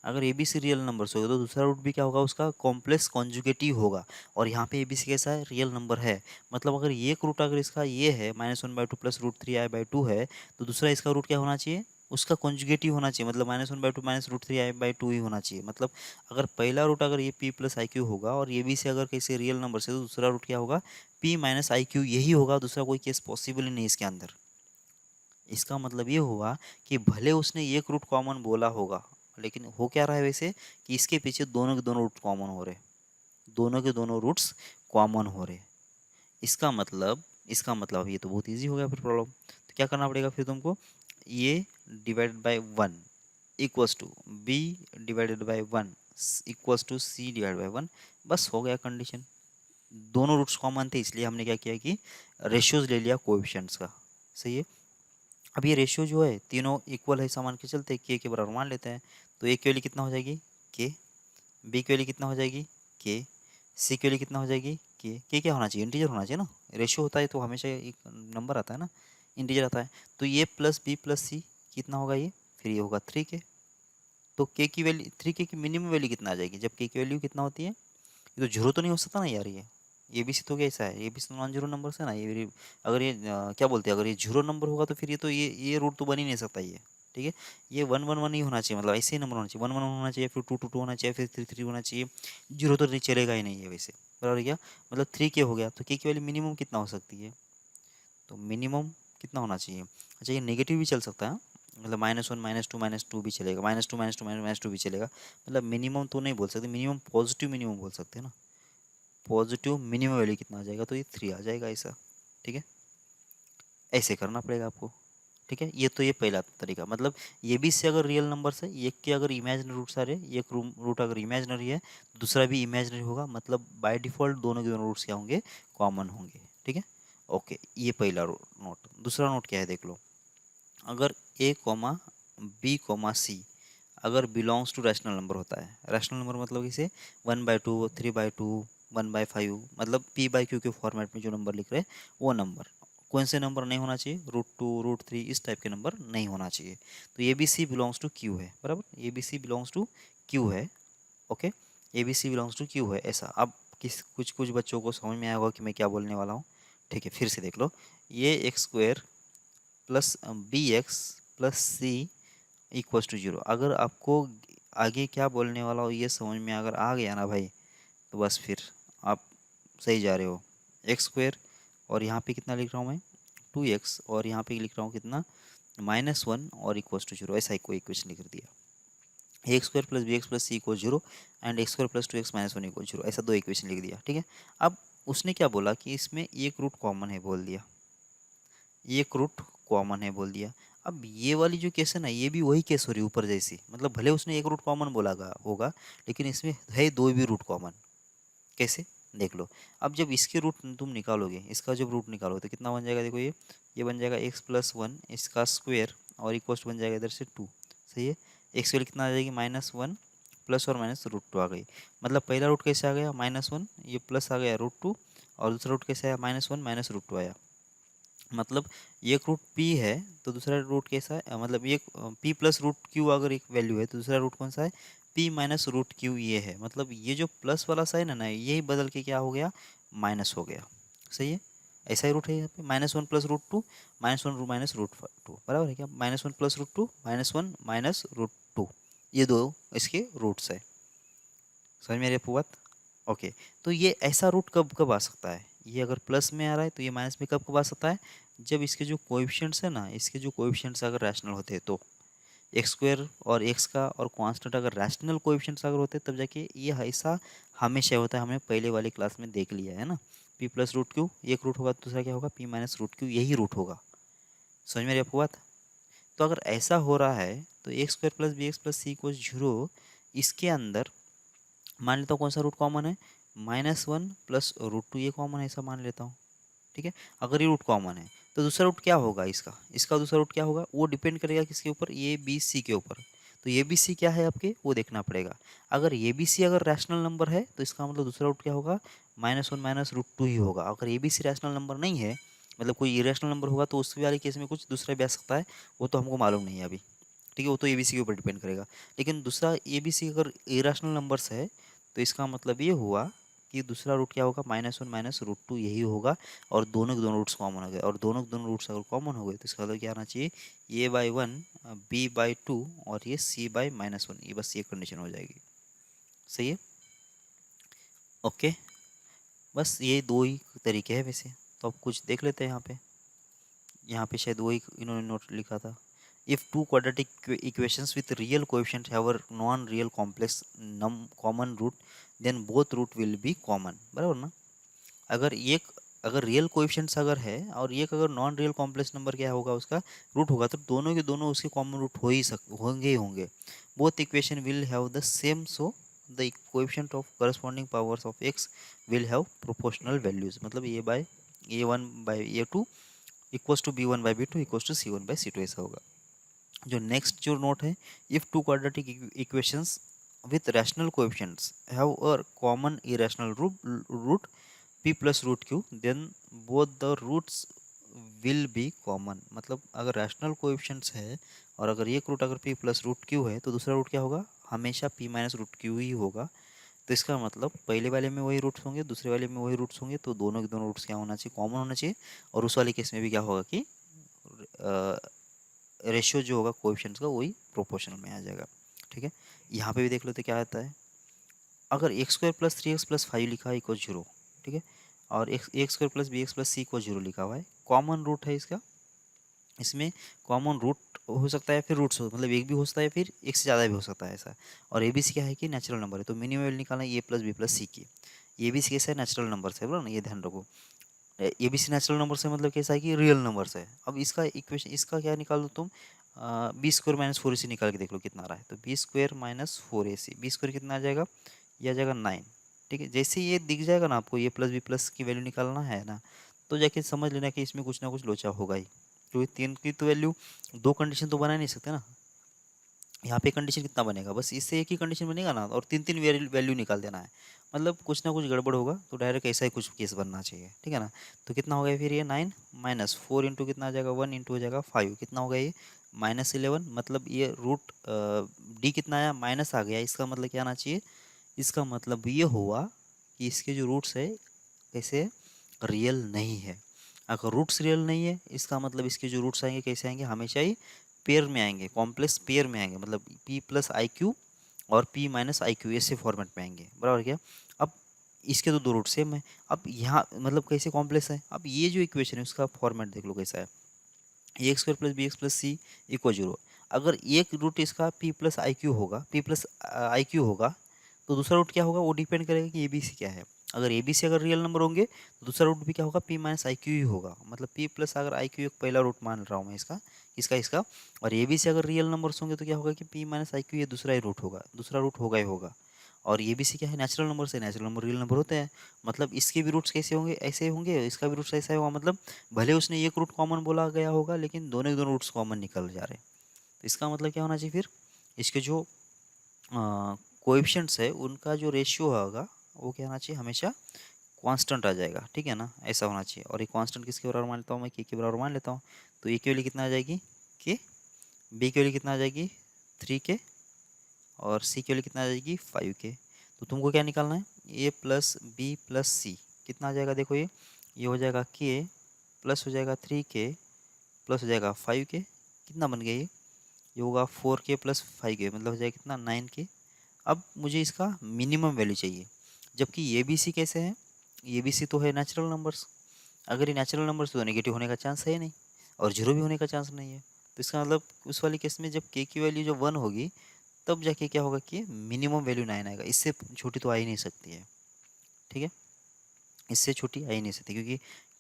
अगर a B c real numbers होगा तो दूसरा रूट भी क्या होगा, उसका कॉम्प्लेक्स कॉन्जुगेटिव होगा। और यहाँ पे ए बी सी कैसा है, रियल नंबर है। मतलब अगर एक रूट अगर इसका ये है -1/2 प्लस √3i/2 है तो दूसरा इसका रूट क्या होना चाहिए, उसका कॉन्जुगेटिव होना चाहिए। मतलब -1/2 माइनस √3i/2 ही होना चाहिए। मतलब अगर पहला रूट अगर ये पी प्लस आई क्यू होगा और ए बी सी अगर कैसे रियल नंबर से, तो दूसरा रूट क्या होगा, पी माइनस आई क्यू यही होगा, दूसरा कोई केस पॉसिबल ही नहीं इसके अंदर। इसका मतलब ये हुआ कि भले उसने एक रूट कॉमन बोला होगा, लेकिन हो क्या रहा है वैसे कि इसके पीछे दोनों के दोनों रूट कॉमन हो रहे, दोनों के दोनों रूट्स कॉमन हो रहे। इसका मतलब ये तो बहुत इजी हो गया फिर प्रॉब्लम। तो क्या करना पड़ेगा फिर तुमको, ये divided by one equals to b divided by one equals to c divide by one. बस हो गया कंडीशन। दोनों रूट्स कॉमन थे इसलिए हमने क्या किया कि रेशियोज ले लिया कोएफिशिएंट्स का। सही है। अब ये रेशियो जो है तीनों इक्वल है, सामान के चलते के बराबर मान लेते हैं। तो ए की वैल्यू कितना हो जाएगी, के। बी की वैल्यू कितना हो जाएगी, के। सी की वैल्यू कितना हो जाएगी, के क्या होना चाहिए, इंटीजर होना चाहिए ना। रेशियो होता है तो हमेशा एक नंबर आता है ना, इंटीजर आता है। तो ये प्लस बी प्लस सी कितना होगा ये, फिर ये होगा 3k। तो के की वैल्यू 3k की मिनिमम वैल्यू कितना आ जाएगी, जब के की वैल्यू कितना होती है, ये तो जीरो तो नहीं हो सकता ना यार। ये भी सी तो कैसा है, ये भी नॉन जीरो नंबर है ना ये। अगर ये क्या बोलते हैं, अगर ये जीरो नंबर होगा तो फिर ये तो ये रूट तो बन ही नहीं सकता ये। ठीक है। ये 1 1 1 ही होना चाहिए, मतलब ऐसे ही नंबर होना चाहिए, 1 1 होना चाहिए, फिर 2 2 2 होना चाहिए, फिर 3 3 होना चाहिए। जीरो तो नहीं चलेगा ही नहीं है वैसे, बराबर क्या। मतलब 3k हो गया, तो के की वैल्यू मिनिमम कितना हो सकती है, तो मिनिमम कितना होना चाहिए। अच्छा, ये नेगेटिव भी चल सकता है, मतलब -1 -2 भी चलेगा, -2 -2 -2 भी चलेगा। मतलब मिनिमम तो नहीं बोल सकते, मिनिमम पॉजिटिव मिनिमम बोल सकते हैं ना। पॉजिटिव मिनिमम वैल्यू कितना आ जाएगा, तो ये 3 आ जाएगा ऐसा। ठीक है, ऐसे करना पड़ेगा आपको। ठीक है, ये तो ये पहला तरीका, मतलब ये भी से अगर रियल नंबर है, एक के अगर इमेजिनरी रूट सारे, एक रूट अगर इमेजिनरी है तो दूसरा भी इमेजिनरी होगा, मतलब बाय डिफॉल्ट दोनों के दोनों रूट्स क्या होंगे, कॉमन होंगे। ठीक है। ओके, ये पहला नोट। दूसरा नोट क्या है देख लो, अगर ए कॉमा बी कॉमा सी अगर बिलोंग्स टू रैशनल नंबर होता है, रैशनल नंबर मतलब इसे 1/2 3/2 1/5, मतलब p/q के फॉर्मेट में जो नंबर लिख रहे हैं वो नंबर, कौन से नंबर नहीं होना चाहिए, √2 √3 इस टाइप के नंबर नहीं होना चाहिए। तो A B C belongs to Q है, बराबर, A B C belongs to Q है। Okay, A B C belongs to Q है ऐसा। अब किस कुछ कुछ बच्चों को समझ में आया होगा कि मैं क्या बोलने वाला हूँ। ठीक है, फिर से देख लो, ये x² plus B x plus c equals to zero. अगर आपको आगे क्या बोलने वाला हो ये समझ में अगर आ गया ना भाई, तो बस फिर आप सही जा रहे हो। x² और यहाँ पे कितना लिख रहा हूँ मैं, 2x, और यहाँ पे लिख रहा हूँ कितना, -1 और इक्वल्स टू जीरो, ऐसा कोई इक्वेशन लिख दिया। x² plus B x plus C equal zero and x² plus 2x -1 equal zero, ऐसा दो इक्वेशन लिख दिया। ठीक है। अब उसने क्या बोला कि इसमें एक रूट कॉमन है बोल दिया, एक रूट कॉमन है बोल दिया। अब ये वाली जो केस है ना, ये भी वही केस हो रही है ऊपर जैसी, मतलब भले उसने एक रूट कॉमन बोला होगा, लेकिन इसमें है दो भी रूट कॉमन। कैसे, देख लो। अब जब इसके रूट तुम निकालोगे, इसका जब रूट निकालोगे तो कितना बन जाएगा, देखो ये बन जाएगा x+1 इसका स्क्वायर और इक्वल्स बन जाएगा इधर से 2। सही है। एक्स वैल्यू कितना आ जाएगी, -1 प्लस और माइनस √2 आ गई। मतलब पहला रूट कैसे आ गया, -1, ये प्लस आ गया √2, और दूसरा रूट कैसे आया, -1 माइनस √2 आया। मतलब एक रूट पी है तो दूसरा रूट कैसा है, मतलब एक पी प्लस रूट क्यू अगर एक वैल्यू है तो दूसरा रूट कौन सा है, पी माइनस रूट क्यू ये है। मतलब ये जो प्लस वाला साइन है ना, यही बदल के क्या हो गया, माइनस हो गया। सही है। ऐसा ही रूट है यहाँ पे, -1 plus root two, -1 minus root two, बराबर है क्या, -1 plus root two, -1 minus root two, ये दो इसके रूट्स है। समझ में आ रही है आपको बात? ओके, तो ये ऐसा रूट कब कब आ सकता है, ये अगर प्लस में आ रहा है तो ये माइनस में कब कब आ सकता है, जब इसके जो कोएफिशिएंट्स है ना, इसके जो कोएफिशिएंट्स अगर रैशनल होते हैं तो एक्स स्क्वायर और एक्स का और कांस्टेंट अगर रैशनल कोएफिशिएंट्स अगर होते तब जाके ये ऐसा हमेशा होता है, हमने पहले वाली क्लास में देख लिया है ना। पी प्लस रूट क्यू एक रूट होगा, दूसरा क्या होगा, पी माइनस रूट क्यू, यही रूट होगा। समझ में आ रही है आपको बात? तो अगर ऐसा हो रहा है तो X square plus B x plus C को जीरो, इसके अंदर मान लेता हूँ कौन सा रूट कॉमन है, -1 प्लस रूट टू, ये कॉमन है ऐसा मान लेता हूँ। ठीक है, अगर ये रूट कॉमन है तो दूसरा रूट क्या होगा इसका, इसका दूसरा रूट क्या होगा, वो डिपेंड करेगा किसके ऊपर, ए बी सी के ऊपर। तो ए बी सी क्या है आपके, वो देखना पड़ेगा। अगर ए बी सी अगर रैशनल नंबर है तो इसका मतलब दूसरा रूट क्या होगा, -1 माइनस रूट टू ही होगा। अगर a B c rational number नहीं है, मतलब कोई इरेशनल नंबर होगा, तो उस वाले केस में कुछ दूसरा भी आ सकता है, वो तो हमको मालूम नहीं है अभी। ठीक है, वो तो ए बी सी के ऊपर डिपेंड करेगा। लेकिन दूसरा ए बी सी अगर इरेशनल नंबर्स है तो इसका मतलब ये हुआ कि दूसरा रूट क्या होगा, -1 माइनस रूट टू यही होगा। और दोनों के दोनों रूट्स कॉमन हो गए, और दोनों के दोनों रूट्स अगर कॉमन हो गए तो इसका मतलब क्या आना चाहिए, a/1 b/2 और ये c/-1, ये बस ये कंडीशन हो जाएगी। सही है, ओके। बस ये दो ही तरीके हैं वैसे, तो अब कुछ देख लेते हैं यहाँ पे। यहाँ पे शायद वही इन्होंने नोट लिखा था, if two quadratic equations with real coefficient have a non real complex num common root then both root will be common, बराबर ना। अगर एक अगर रियल कोएफिशिएंट्स अगर है और एक अगर नॉन रियल कॉम्प्लेक्स नंबर क्या होगा, उसका रूट होगा, तो दोनों के दोनों उसके कॉमन रूट हो ही होंगे ही होंगे। Both equation will have the same, so the coefficient of corresponding powers of x will have proportional values, मतलब a/a1/a2 equals to b1/b2 equals to c1/c2 ऐसा होगा। जो नेक्स्ट जो नोट है, if two quadratic equations with rational coefficients have a common irrational root p plus root q then both the roots will be common. मतलब अगर rational coefficients है और अगर एक रूट अगर p प्लस रूट क्यू है तो दूसरा रूट क्या होगा, हमेशा p माइनस रूट क्यू ही होगा। तो इसका मतलब पहले वाले में वही रूट्स होंगे, दूसरे वाले में वही रूट्स होंगे, तो दोनों के दोनों रूट्स क्या होना चाहिए, कॉमन होना चाहिए। और उस वाले केस में भी क्या होगा कि रेशियो जो होगा कोएफिशिएंट्स का वही प्रोपोर्शनल में आ जाएगा। ठीक है, यहाँ पे भी देख लो तो क्या आता है, अगर x square plus 3x plus 5 लिखा है इक्वल जीरो, ठीक है, और x square plus bx plus C को जीरो लिखा हुआ है, कॉमन रूट है इसका, इसमें कॉमन रूट हो सकता है, फिर रूट्स हो, मतलब एक भी हो सकता है, फिर एक से ज़्यादा भी हो सकता है ऐसा। और ए बी सी क्या है कि नेचुरल नंबर है, तो मिनिमम वैल्यू निकालना है a plus b plus c की। ए बी सी कैसा है, नेचुरल नंबर है, बोलो ना, ये ध्यान रखो। A B c natural number से मतलब कैसा है कि रियल नंबर्स है। अब इसका इक्वेशन, इसका क्या निकाल दो तुम, बी स्क्वायर माइनस फोर ए सी निकाल के देख लो कितना आ रहा है, तो बी स्क्वायर माइनस फोर ए सी, बी स्क्वायर कितना आ जाएगा, ये आ जाएगा 9। ठीक है, जैसे ये दिख जाएगा ना आपको, ये प्लस बी प्लस की वैल्यू निकालना है ना, तो जाके समझ लेना कि इसमें कुछ ना कुछ लोचा होगा ही, क्योंकि तीन की तो वैल्यू, दो कंडीशन तो बना नहीं सकते ना। यहाँ पे कंडीशन कितना बनेगा, बस इससे एक ही कंडीशन बनेगा ना, और तीन तीन वैल्यू निकाल देना है, मतलब कुछ ना कुछ गड़बड़ होगा, तो डायरेक्ट ऐसा ही कुछ केस बनना चाहिए। ठीक है ना, तो कितना हो गया फिर ये 9 माइनस फोर इंटू कितना आ जाएगा, 1 इंटू हो जाएगा 5, कितना हो गया ये -11। मतलब ये रूट डी कितना आया, माइनस आ गया, इसका मतलब क्या आना चाहिए, इसका मतलब ये हुआ कि इसके जो रूट्स है कैसे, रियल नहीं है। अगर रूट्स रियल नहीं है, इसका मतलब इसके जो रूट्स आएंगे कैसे आएंगे, हमेशा ही पेयर में आएंगे, कॉम्प्लेक्स पेयर में आएंगे, मतलब p प्लस आई क्यू और p माइनस आई क्यू ऐसे फॉर्मेट में आएंगे, बराबर क्या। अब इसके तो दो रूट सेम है, अब यहाँ मतलब कैसे कॉम्प्लेक्स है, अब ये जो इक्वेशन है उसका फॉर्मेट देख लो कैसा है, A X square plus B x plus C equal zero. अगर एक रूट इसका p प्लस आई क्यू होगा, p प्लस आई क्यू होगा, तो दूसरा रूट क्या होगा, वो डिपेंड करेगा कि ए बी सी क्या है। अगर ए बी सी अगर रियल नंबर होंगे तो दूसरा रूट भी क्या होगा, p माइनस आई क्यू ही होगा, मतलब p प्लस अगर आई क्यू एक पहला रूट मान रहा हूँ मैं इसका, इसका। और ए बी सी अगर रियल नंबर्स होंगे तो क्या होगा कि p माइनस आई क्यू ये दूसरा ही रूट होगा, दूसरा रूट होगा ही होगा। और ये भी सी क्या है, नेचुरल नंबर से, नेचुरल नंबर रियल नंबर होते हैं, मतलब इसके भी रूट्स कैसे होंगे, ऐसे होंगे, इसका भी रूट्स ऐसा होगा, मतलब भले उसने एक रूट कॉमन बोला गया होगा लेकिन दोनों के दोनों रूट्स कॉमन निकल जा रहे हैं। तो इसका मतलब क्या होना चाहिए फिर, इसके जो कोएफिशिएंट्स है उनका जो रेशियो होगा वो क्या होना चाहिए, हमेशा कांस्टेंट आ जाएगा। ठीक है ना, ऐसा होना चाहिए। और ये कांस्टेंट किसके बराबर मान लेता हूँ मैं, के बराबर मान लेता हूँ, तो ए की वैल्यू कितना आ जाएगी के, बी की वैल्यू कितना आ जाएगी 3 के, और सी की वैल्यू कितना आ जाएगी 5 के। तो तुमको क्या निकालना है, ए प्लस बी प्लस सी कितना आ जाएगा, देखो ये ये हो जाएगा के प्लस हो जाएगा 3k प्लस हो जाएगा 5k, कितना बन गया ये होगा 4k प्लस 5k, मतलब हो जाएगा कितना 9k। अब मुझे इसका मिनिमम वैल्यू चाहिए, जबकि ये बी सी कैसे है, ये बी सी तो है नेचुरल नंबर्स। अगर ये नेचुरल नंबर्स तो नेगेटिव होने का चांस है ही नहीं, और जीरो भी होने का चांस नहीं है। तो इसका मतलब उस वाली केस में जब के की वैल्यू जो 1 होगी, तब जाके क्या होगा कि मिनिमम वैल्यू 9 आएगा, इससे छोटी तो आ ही नहीं सकती है। ठीक है, इससे छोटी आ ही नहीं सकती, क्योंकि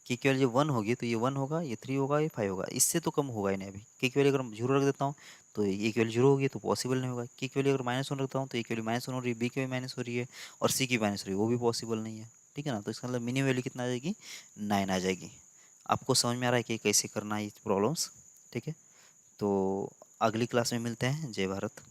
के की वैल्यू जब 1 होगी तो ये 1 होगा, ये 3 होगा, ये 5 होगा, इससे तो कम होगा ही नहीं। अभी के की वैल्यू अगर मैं जीरो रख देता हूँ तो ए की वैल्यू जीरो होगी, तो पॉसिबल नहीं होगा। के की वैल्यू अगर -1 रखता हूँ तो ए की वैल्यू -1 हो रही है, बी की भी माइनस हो रही है, और सी की माइनस हो रही है, वो भी पॉसिबल नहीं है। ठीक है ना, तो इसका मतलब मिनिमम वैल्यू कितना आ जाएगी, 9 आ जाएगी। आपको समझ में आ रहा है कि कैसे करना है ये प्रॉब्लम्स। ठीक है, तो अगली क्लास में मिलते हैं। जय भारत।